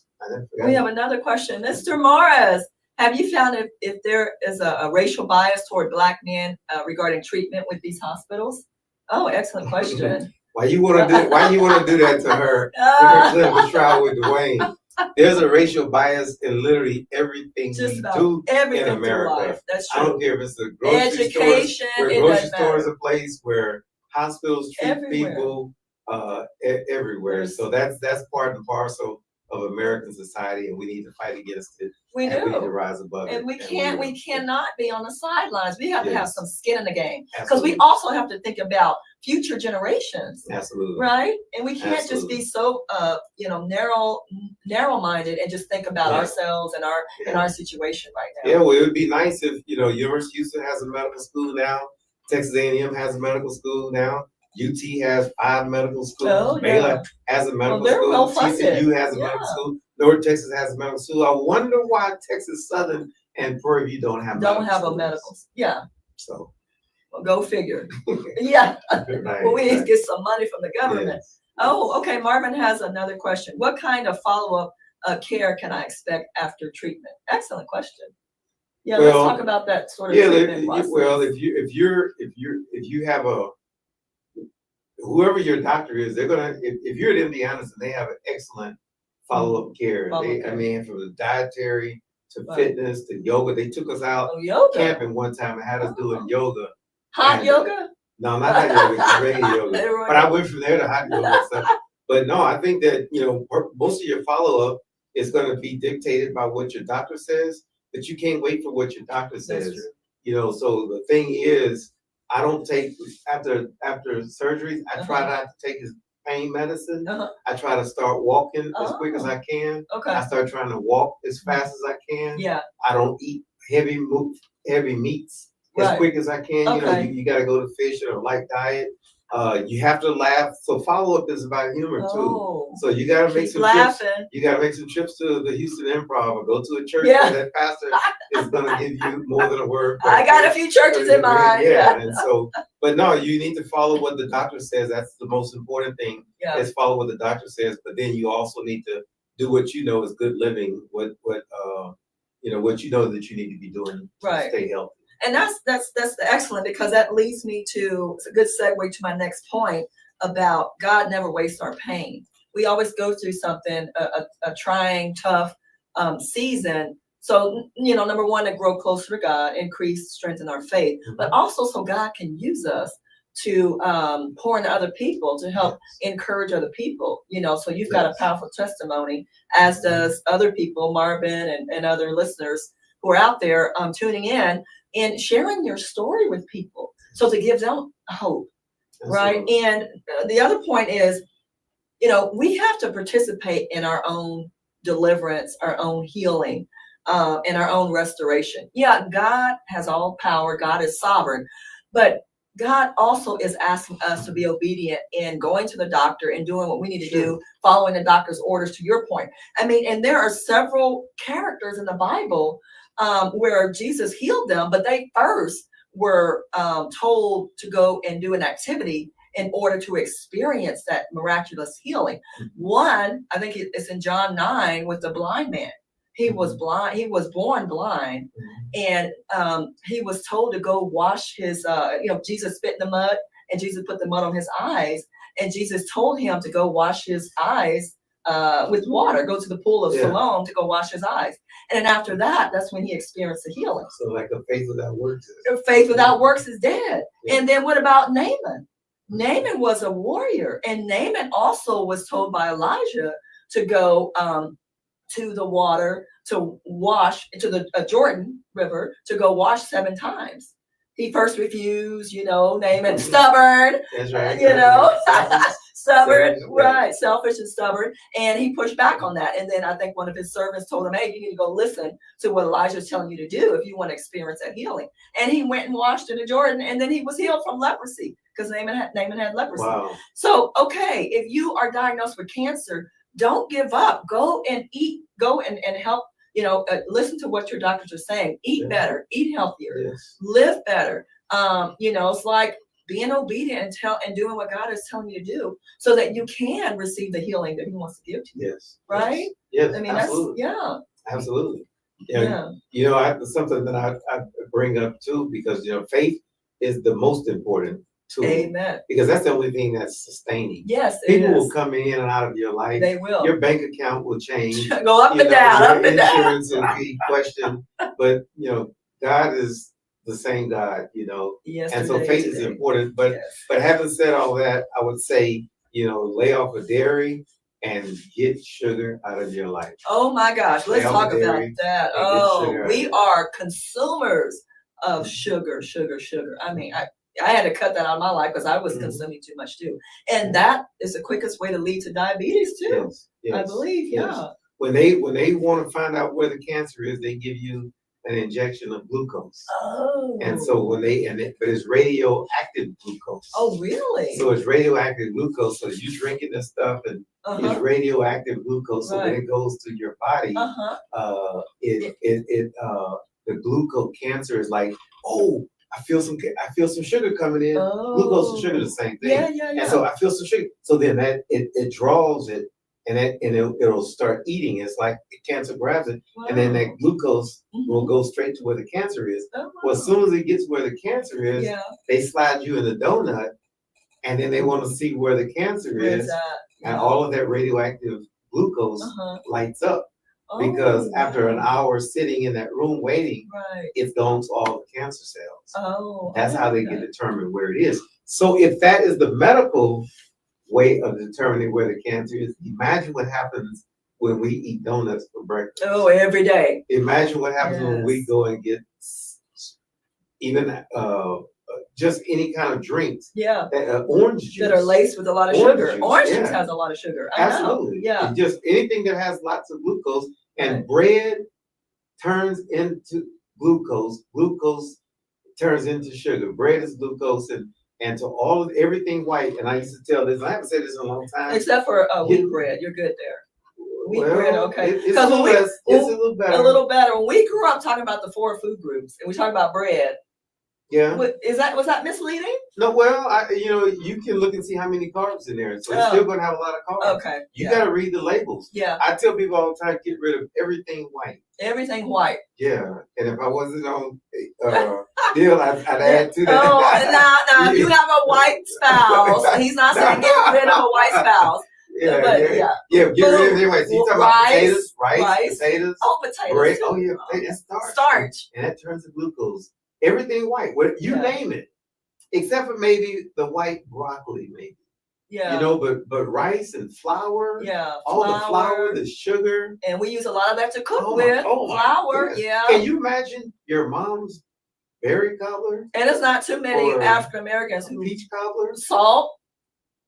We have another question. Mr. Morris, have you found if there is a racial bias toward Black men regarding treatment with these hospitals? Oh, excellent question. Why you want to do that to her in her clinical trial with Dewayne? There's a racial bias in literally everything we do in America. That's true. I don't care if it's a grocery Education, store, where grocery store is a place where hospitals treat people everywhere. So that's part and parcel of American society, and we need to fight against it. We need to rise above it. And we cannot be on the sidelines. We have to have some skin in the game, because we also have to think about future generations. Absolutely. Right? And we can't just be so narrow-minded and just think about ourselves and our situation right now. Yeah, well, it would be nice if, you know, University of Houston has a medical school now, Texas A&M has a medical school now, UT has 5 medical schools, Baylor has a medical school, TCU has a medical school, North Texas has a medical school. I wonder why Texas Southern and Prairie View don't have a medical. So. Well, go figure. Well, we need to get some money from the government. Oh, okay. Marvin has another question. What kind of follow-up care can I expect after treatment? Excellent question. Yeah, let's talk about that sort of treatment process. Well, if you have whoever your doctor is, they're gonna, if you're at MD Anderson, they have an excellent follow-up care. I mean, from the dietary to fitness to yoga. They took us out camping one time and had us doing yoga. Hot yoga? No, not hot yoga, it's regular yoga. But I went from there to hot yoga and stuff. But no, I think that, you know, most of your follow-up is going to be dictated by what your doctor says, but you can't wait for what your doctor says. You know, so the thing is, I don't take, after surgeries, I try not to take his pain medicine. I try to start walking as quick as I can. I start trying to walk as fast as I can. I don't eat heavy meats as quick as I can. You know, you got to go to fish or a light diet. You have to laugh. So follow-up is about humor too. So you got to make some trips. You got to make some trips to the Houston Improv or go to a church where that pastor is going to give you more than a word. I got a few churches in mind. And so, but no, you need to follow what the doctor says. That's the most important thing. Is follow what the doctor says. But then you also need to do what you know is good living. What you know, what you know that you need to be doing to stay healthy. And that's excellent, because that leads me to, it's a good segue to my next point about God never wastes our pain. We always go through something, a trying, tough season. So, you know, number one, to grow closer to God, increase, strengthen our faith, but also so God can use us to pour into other people, to help encourage other people, you know. So you've got a powerful testimony, as does other people, Marvin and other listeners who are out there tuning in and sharing your story with people, so to give them hope, right? And the other point is, you know, we have to participate in our own deliverance, our own healing, and our own restoration. Yeah, God has all power. God is sovereign, but God also is asking us to be obedient in going to the doctor and doing what we need to do, following the doctor's orders, to your point. I mean, and there are several characters in the Bible where Jesus healed them, but they first were told to go and do an activity in order to experience that miraculous healing. One, I think it's in John 9 with the blind man. He was blind. He was born blind, and he was told to go wash his. You know, Jesus spit in the mud, and Jesus put the mud on his eyes, and Jesus told him to go wash his eyes with water. Go to the pool of Siloam to go wash his eyes, and then after that, that's when he experienced the healing. So, like a faith without works. Faith without works is dead. And then what about Naaman? Naaman was a warrior, and Naaman also was told by Elijah to go to the water to wash into the Jordan River to go wash 7 times. He first refused, name it, stubborn. That's right. Stubborn, Selfish, right, selfish and stubborn. And he pushed back on that. And then I think one of his servants told him, hey, you need to go listen to what Elijah's telling you to do if you want to experience that healing. And he went and washed in the Jordan, and then he was healed from leprosy because Naaman had leprosy. Wow. So, okay, if you are diagnosed with cancer, don't give up. Go and eat, go and help, listen to what your doctors are saying. Eat better, eat healthier, live better. It's like being obedient and doing what God is telling you to do so that you can receive the healing that he wants to give to you. Yes. Right? Yes. I mean, absolutely. Absolutely. Yeah. Something that I bring up too, because, faith is the most important tool. Amen. Because that's the only thing that's sustaining. Yes. People will come in and out of your life. They will. Your bank account will change. Go up and down, your up and down. Insurance will be questioned. But, God is the same God, Yes, and so faith is important. But having said all that, I would say, lay off of dairy and get sugar out of your life. Oh my gosh, let's talk about that. Oh, we are consumers of sugar. I mean, I had to cut that out of my life because I was consuming too much too. And that is the quickest way to lead to diabetes too. Yes. I believe, When they want to find out where the cancer is, they give you an injection of glucose. Oh. And so but it's radioactive glucose. Oh, really? So it's radioactive glucose. So you drinking this stuff and it's radioactive glucose. So when it goes to your body, the glucose cancer is like, oh, I feel some sugar coming in. Oh. Glucose and sugar are the same thing. Yeah. And so I feel some sugar. So then it draws it. And it'll start eating. It's like the cancer grabs it, and then that glucose will go straight to where the cancer is. Oh, wow. Well, as soon as it gets where the cancer is, they slide you in the donut, and then they want to see where the cancer is, and all of that radioactive glucose lights up. Because after an hour sitting in that room waiting, it's gone to all the cancer cells. Oh, that's how they can determine where it is. So if that is the medical way of determining where the cancer is, imagine what happens when we eat donuts for breakfast. Oh, every day. Imagine what happens when we go and get even just any kind of drinks. Yeah. Orange juice. That are laced with a lot of sugar. Orange juice has a lot of sugar. Absolutely. Yeah. And just anything that has lots of glucose, and bread turns into glucose. Glucose turns into sugar. Bread is glucose, and to everything white. And I used to tell this, I haven't said this in a long time. Except for wheat bread, you're good there. Wheat bread, okay. It's a little better. A little better. When we grew up talking about the 4 food groups, and we talk about bread. Yeah. Was that misleading? No, well, you can look and see how many carbs in there. So it's still going to have a lot of carbs. Okay. You got to read the labels. Yeah. I tell people all the time, get rid of everything white. Everything white. Yeah. And if I wasn't on deal, I'd add to that. Oh, no. You have a white spouse. He's not saying get rid of a white spouse. Yeah, get rid of everything white. So you talking about potatoes, rice, potatoes. Oh, potatoes. Bread. Oh, yeah. It's starch. Starch. And that turns to glucose. Everything white, you name it, except for maybe the white broccoli, maybe. Yeah. But rice and flour. Yeah. All the flour, the sugar. And we use a lot of that to cook with. Flour. Yeah. Can you imagine your mom's berry cobbler? And it's not too many African Americans who peach cobbler. Salt.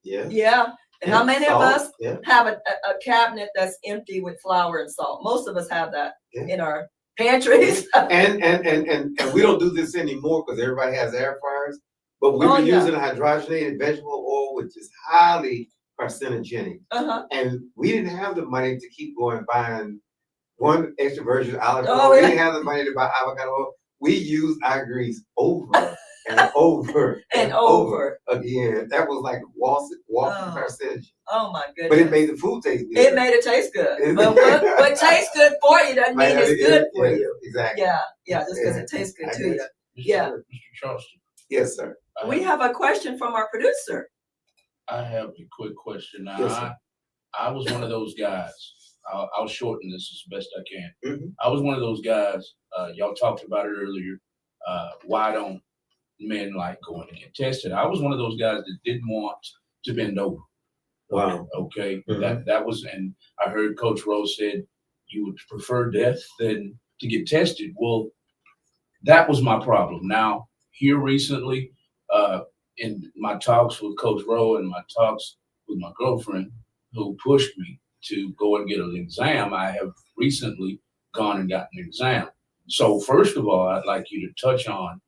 Yeah. Yeah. And how many of us have a cabinet that's empty with flour and salt? Most of us have that in our pantries. and we don't do this anymore because everybody has air fryers. But we were using hydrogenated vegetable oil, which is highly carcinogenic. And we didn't have the money to keep going buying one extra virgin olive oil. We didn't have the money to buy avocado oil. We used our grease over and over and over again. That was like walking carcinogen. Oh my goodness. But it made the food taste good. It made it taste good. But what tastes good for you doesn't mean it's good for you. Exactly. Yeah, just because it tastes good to you. Mr. Charleston. Yes, sir. We have a question from our producer. I have a quick question. Now, yes, I was one of those guys. I'll shorten this as best I can. Mm-hmm. I was one of those guys. Y'all talked about it earlier. Why don't men like going to get tested? I was one of those guys that didn't want to bend over. Wow. Okay. Mm-hmm. That was, and I heard Coach Rose said you would prefer death than to get tested. Well, that was my problem. Now, here recently, in my talks with Coach Rowe and my talks with my girlfriend, who pushed me to go and get an exam, I have recently gone and gotten an exam. So first of all, I'd like you to touch on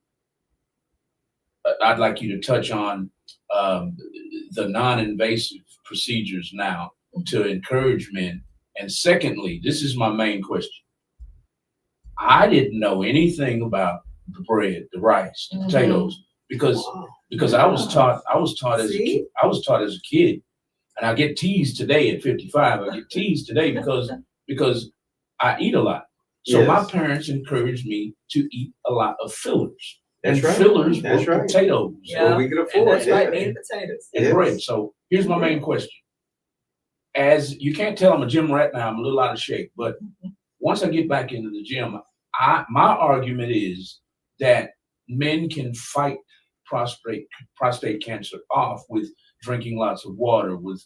the non-invasive procedures now to encourage men. And secondly, this is my main question. I didn't know anything about the bread, the rice, the potatoes, because I was taught as a kid, and I get teased today at 55. I get teased today because I eat a lot. So my parents encouraged me to eat a lot of fillers. That's right. Fillers were potatoes. Yeah. Well, we can afford That's right, it. meat and potatoes. And bread. So here's my main question. As you can't tell, I'm a gym rat now. I'm a little out of shape, but once I get back into the gym, my argument is that men can fight prostate cancer off with drinking lots of water, with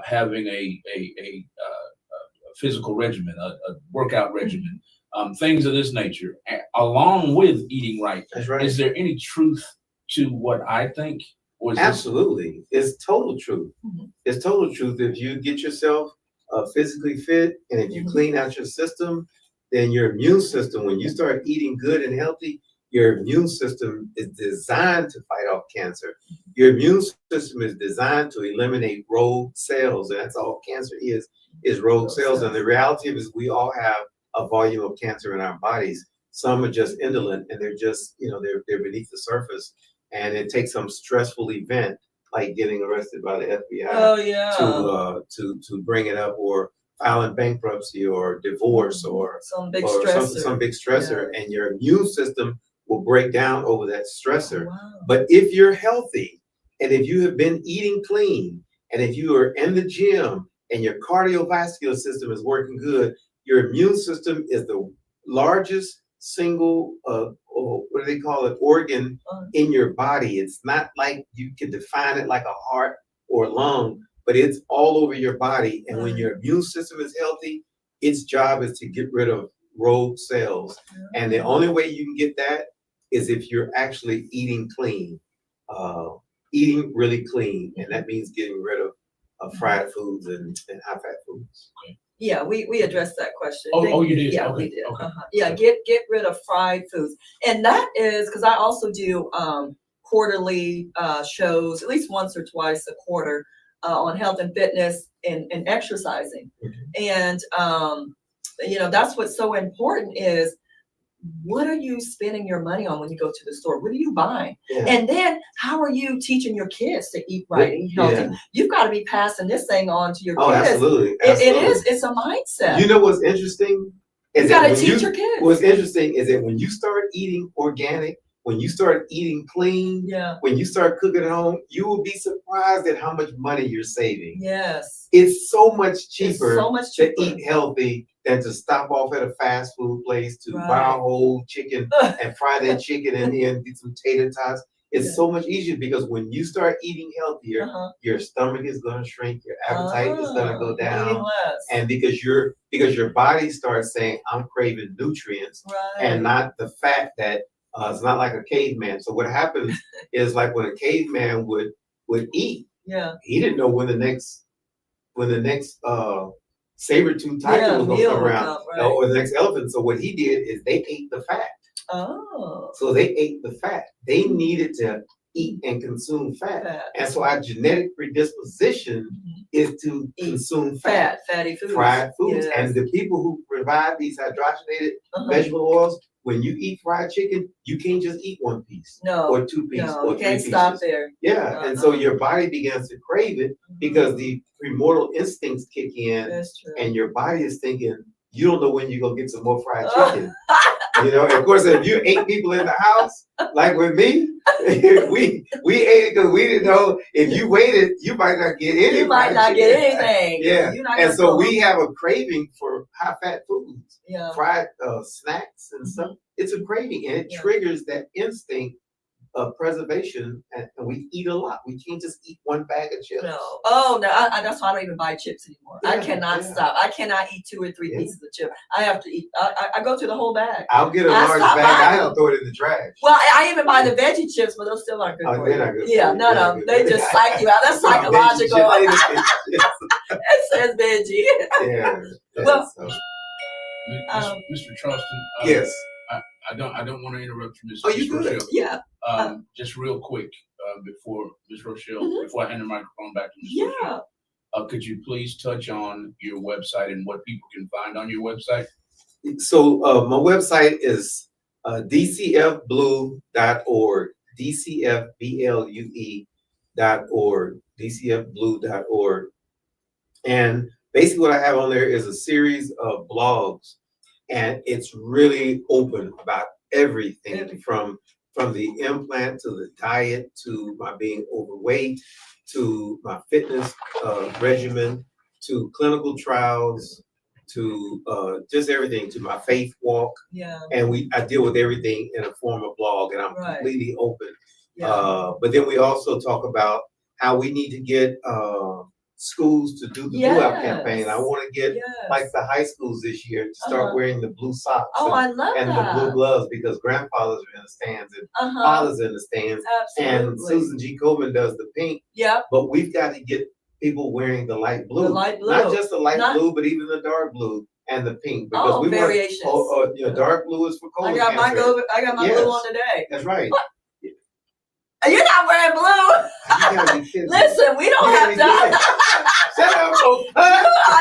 having a physical regimen, a workout regimen, things of this nature, along with eating right. That's right. Is there any truth to what I think? Or is Absolutely. It's total truth. It's total truth. If you get yourself physically fit and if you clean out your system, then your immune system, when you start eating good and healthy, your immune system is designed to fight off cancer. Your immune system is designed to eliminate rogue cells. And that's all cancer is rogue cells. And the reality is we all have a volume of cancer in our bodies. Some are just indolent and they're just, they're beneath the surface. And it takes some stressful event like getting arrested by the FBI to bring it up, or filing bankruptcy or divorce or some big stressor. And your immune system will break down over that stressor. Wow. But if you're healthy and if you have been eating clean and if you are in the gym and your cardiovascular system is working good, your immune system is the largest single what do they call it, organ in your body. It's not like you can define it like a heart or lung, but it's all over your body. And when your immune system is healthy, its job is to get rid of rogue cells. And the only way you can get that is if you're actually eating clean, eating really clean. And that means getting rid of fried foods and high fat foods. Okay. Yeah, we addressed that question. Oh, you did? Yeah, Okay. we did. Okay. Yeah, get rid of fried foods. And that is because I also do quarterly shows, at least once or twice a quarter, on health and fitness and exercising. And that's what's so important is, what are you spending your money on when you go to the store? What are you buying? Yeah. And then how are you teaching your kids to eat right and healthy? Yeah. You've got to be passing this thing on to your Oh, kids. absolutely. It's a mindset. You know what's interesting? You got to teach your kids. What's interesting is that when you start eating organic, when you start eating clean, when you start cooking at home, you will be surprised at how much money you're saving. Yes. It's so much cheaper to eat healthy than to stop off at a fast food place to buy a whole chicken and fry that chicken and then get some tater tots. It's so much easier because when you start eating healthier, your stomach is going to shrink, your appetite is going to go down, and because your body starts saying, "I'm craving nutrients," and not the fact that it's not like a caveman. So what happens is, like when a caveman would eat, he didn't know when the next saber-tooth tiger was going to come around, or the next elephant. So what he did is they ate the fat. Oh. So they ate the fat. They needed to eat and consume fat. And so our genetic predisposition is to consume fatty foods, fried foods. And the people who provide these hydrogenated vegetable oils, when you eat fried chicken, you can't just eat one piece or two pieces or you can't stop there. Yeah, and so your body begins to crave it because the primordial instincts kick in, and your body is thinking, you don't know when you're gonna get some more fried chicken. Of course, if you 8 people in the house, like with me, we ate it because we didn't know if you waited, you might not get any. You might not get anything. Yeah, and so we have a craving for high fat foods, fried snacks and stuff. It's a craving, and it triggers that instinct preservation, and we eat a lot. We can't just eat one bag of chips. No. Oh no. That's why I don't even buy chips anymore. I Yeah, cannot yeah. stop. I cannot eat 2 or 3 Yeah. pieces of chip. I have to eat. I go through the whole bag. I'll get a I large stopped bag. buying I them. don't throw it in the trash. Well, I even buy the veggie chips, but those still aren't good Oh, for they're you. not good for Yeah, you. no, They're not no. good They for you. just psych you out. That's Veggie psychological. chips. It says veggie. Yeah. Well, so, Mr. Charleston. yes. I don't want to interrupt you, Ms. Oh, you good? Rochelle. Yeah. Just real quick, before Ms. Rochelle, Mhm. before I hand the microphone back to Ms. Yeah. Rochelle, could you please touch on your website and what people can find on your website? So my website is dcfblue.org, dcfblue.org, dcfblue.org. And basically what I have on there is a series of blogs, and it's really open about everything from the implant to the diet to my being overweight to my fitness regimen to clinical trials to just everything, to my faith walk. Yeah. And I deal with everything in a form of blog, and I'm Right. completely open. Yeah. But then we also talk about how we need to get schools to do the Blue Out campaign. I want to get like the high schools this year to start wearing the blue socks I love and that. the blue gloves, because grandfathers are in the stands and fathers are in the stands. Absolutely. And Susan G. Coleman does the pink. Yep. But we've got to get people wearing the light blue. The light blue. Not just the light blue, but even the dark blue and the pink. Because we variations. Want, dark blue is for colon I got cancer. I got my Yes. blue on today. That's right. What? You're not wearing blue. You gotta be kidding me. Listen, we don't You have gotta be to. Shut up, folks. I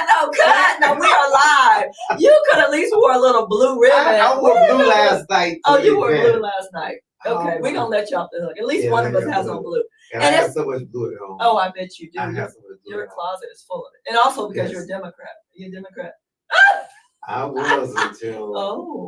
know, cut. No, we are live. You could at least wore a little blue ribbon. I wore blue last night. Oh, to you the wore event. blue last night. Okay, Oh, we're gonna let you off the hook. At least Yeah, one of us yeah, has blue. on blue. And And I have it's- so much blue at home. Oh, I bet you do. I have so much blue Your at home. closet is full of it. And also because Yes. you're a Democrat. You're a Democrat. I was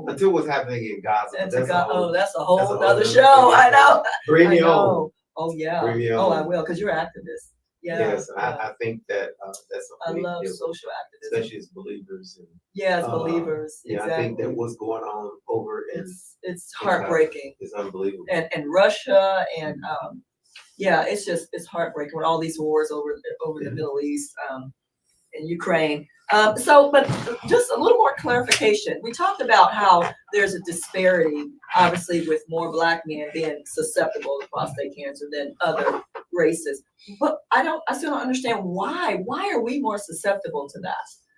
until what's happening in Gaza. That's That's a whole that's a other whole show. other I know. Bring me I on. know. Oh yeah. Bring me Oh, on. I will, because you're an activist. Yeah. Yes, and yeah. I think that that's I something love we deal with, social activism. especially as believers. And, Yeah, as believers. yeah, exactly. I think that what's going on over in It's heartbreaking. is unbelievable. And Russia and yeah, it's heartbreaking with all these wars over the Middle East and Ukraine. But just a little more clarification. We talked about how there's a disparity, obviously, with more Black men being susceptible to prostate cancer than other races. But I still don't understand why. Why are we more susceptible to that?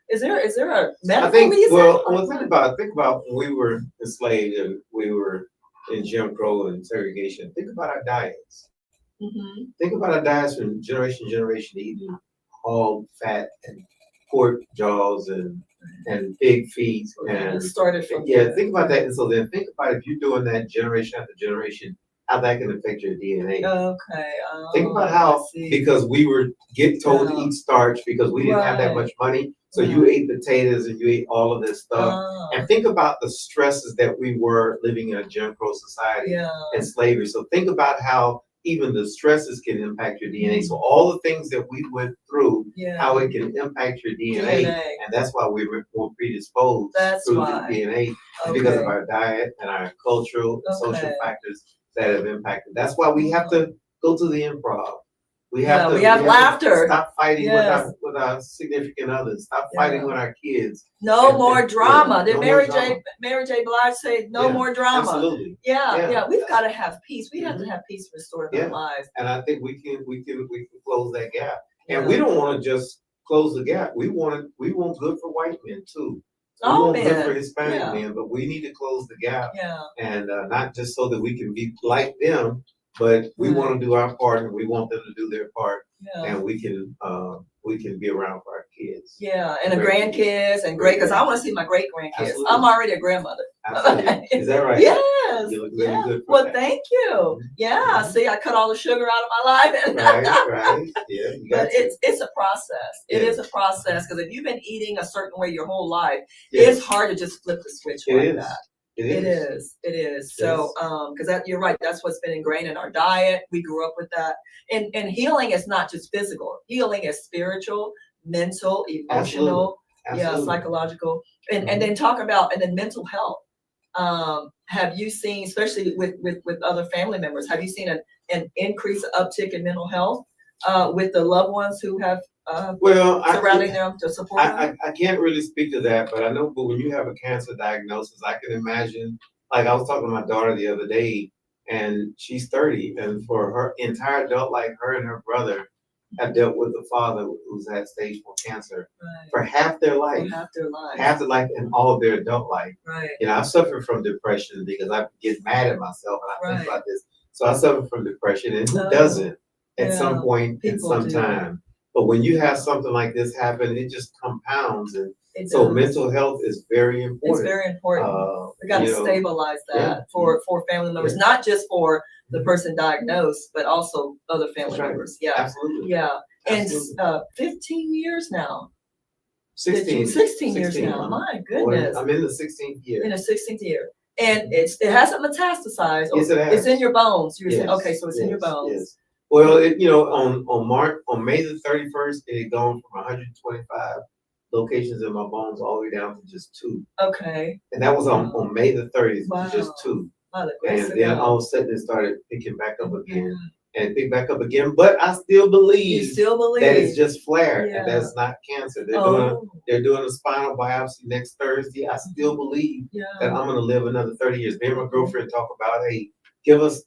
Is there a medical reason? Well, think about when we were enslaved and we were in Jim Crow and interrogation. Think about our diets. Mm-hmm. Think about our diets from generation to generation, eating hog fat and pork jaws and pig feet and started from think about that. And so then think about if you're doing that generation after generation, how that can affect your DNA. Okay. Think about how, because we were told to eat starch because we didn't have that much money. So you ate potatoes and you ate all of this stuff. And think about the stresses that we were living in a Jim Crow society and slavery. So think about how even the stresses can impact your DNA. So all the things that we went through, how it can impact your DNA. And that's why we were more predisposed through the DNA because of our diet and our cultural and social factors that have impacted. That's why we have to go to the improv. We have laughter. Stop fighting with our significant others. Stop fighting with our kids. No more drama. Did no Mary more J. Blige say no more drama? Absolutely. Yeah. We've got to have peace. We have to have peace restored in our lives. And I think we can close that gap. And we don't want to just close the gap. We want good for white men too. We want good for Hispanic men, but we need to close the gap. Yeah. And not just so that we can be like them, but we want to do our part and we want them to do their part. And we can be around for our kids. Yeah, and the grandkids and because I want to see my great grandkids. Absolutely. I'm already a grandmother. Absolutely. Is that right? Yes. You look really good for Well, that. thank you. Yeah. See, I cut all the sugar out of my life. Right. Yeah. But it's a process. It is a process because if you've been eating a certain way your whole life, it's hard to just flip the switch like that. It is. So, because you're right. That's what's been ingrained in our diet. We grew up with that. And healing is not just physical. Healing is spiritual, mental, emotional, Absolutely. psychological, and then talk about and then mental health. Have you seen, especially with other family members, have you seen an increase, uptick in mental health with the loved ones who have surrounding them to support them? I can't really speak to that, but I know, but when you have a cancer diagnosis, I can imagine, like I was talking to my daughter the other day, and she's 30, and for her entire adult life, her and her brother have dealt with the father who's had stage 4 cancer for half their life. Half their life and all of their adult life. Right. You know, I suffer from depression because I get mad at myself and I think about this. So I suffer from depression, and who doesn't at some point in some time? But when you have something like this happen, it just compounds, and so mental health is very important. It's very important. We got to stabilize that for family members, not just for the person diagnosed, but also other family members. Yeah, absolutely. Yeah, and absolutely. 15 years now. 16 years now. My goodness. I'm in the 16th year. In the 16th year. And it hasn't metastasized. Yes, it has. It's in your bones. You're saying, okay, so it's in your bones. Well, on May the 31st, it had gone from 125 locations in my bones all the way down to just 2. Okay. And that was on May the 30th, just 2. Wow, and then all of a sudden it started picking back up again. And pick back up again, but I still believe that it's just flare and that's not cancer. They're doing a spinal biopsy next Thursday. I still believe that I'm gonna live another 30 years. Me and my girlfriend talk about, hey, give us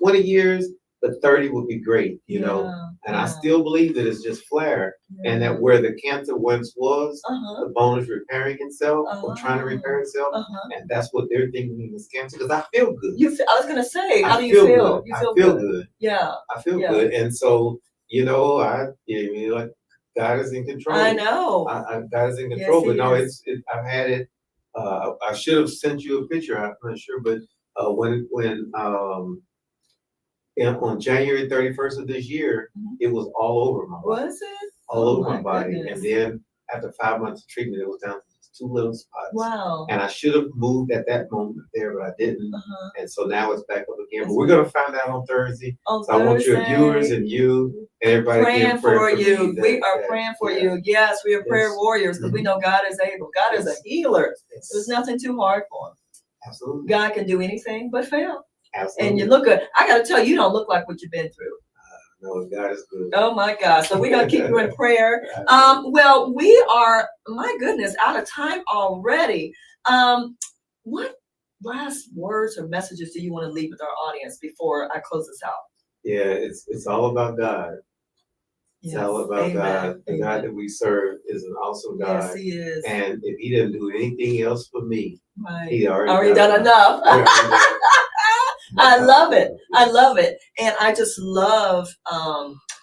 20 years, but 30 would be great, you know. And I still believe that it's just flare, and that where the cancer once was, the bone is repairing itself or trying to repair itself, and that's what they're thinking is cancer. Because I feel good. I was gonna say, how do you feel? You feel good. Yeah, I feel good, and so like God is in control. I know. God is in control, but no, I've had it. I should have sent you a picture. I'm not sure, but on January 31st of this year, it was all over my body. Was it? All over my body. And then after 5 months of treatment, it was down to just 2 little spots. Wow. And I should have moved at that moment there, but I didn't. And so now it's back up again. But we're going to find out on Thursday. So I want your viewers and you and everybody praying for you. We are praying for you. Yes, we are prayer warriors because we know God is able. God is a healer. There's nothing too hard for him. Absolutely. God can do anything but fail. Absolutely. And you look good. I got to tell you, you don't look like what you've been through. No, God is good. Oh my God. So we're going to keep you in prayer. Well, we are, my goodness, out of time already. What last words or messages do you want to leave with our audience before I close this out? Yeah, it's all about God. It's all about God. The God that we serve is an awesome God. Yes, He is. And if He didn't do anything else for me, He already done enough. I love it. I love it. And I just love,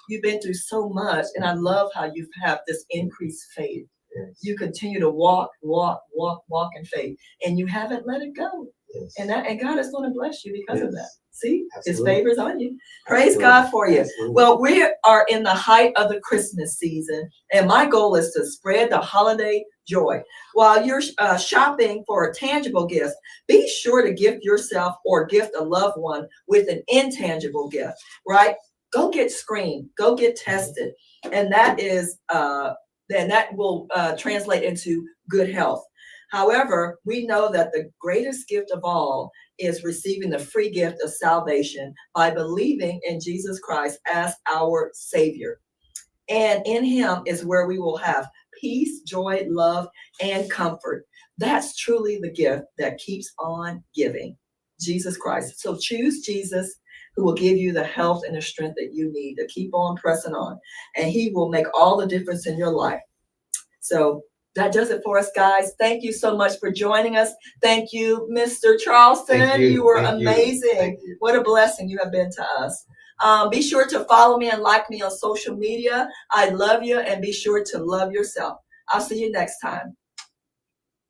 you've been through so much, and I love how you have this increased faith. Yes. You continue to walk in faith, and you haven't let it go. Yes. And God is going to bless you because of that. See, Absolutely. His favors on you. Praise God for you. Absolutely. Well, we are in the height of the Christmas season, and my goal is to spread the holiday joy. While you're shopping for a tangible gift, be sure to gift yourself or gift a loved one with an intangible gift, right? Go get screened, go get tested, and that is then that will translate into good health. However, we know that the greatest gift of all is receiving the free gift of salvation by believing in Jesus Christ as our Savior. And in Him is where we will have peace, joy, love, and comfort. That's truly the gift that keeps on giving, Jesus Christ. So choose Jesus, who will give you the health and the strength that you need to keep on pressing on. And He will make all the difference in your life. So that does it for us, guys. Thank you so much for joining us. Thank you, Mr. Charleston. You were amazing. What a blessing you have been to us. Be sure to follow me and like me on social media. I love you, and be sure to love yourself. I'll see you next time.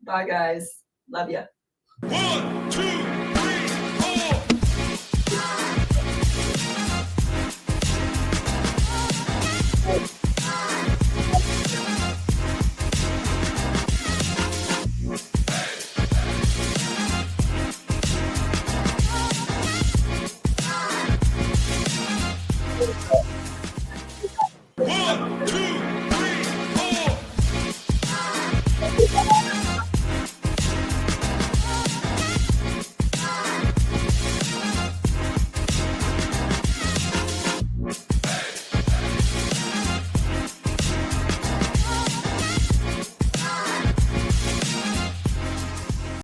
Bye, guys. Love you. 1, 2, 3, 4. One, two.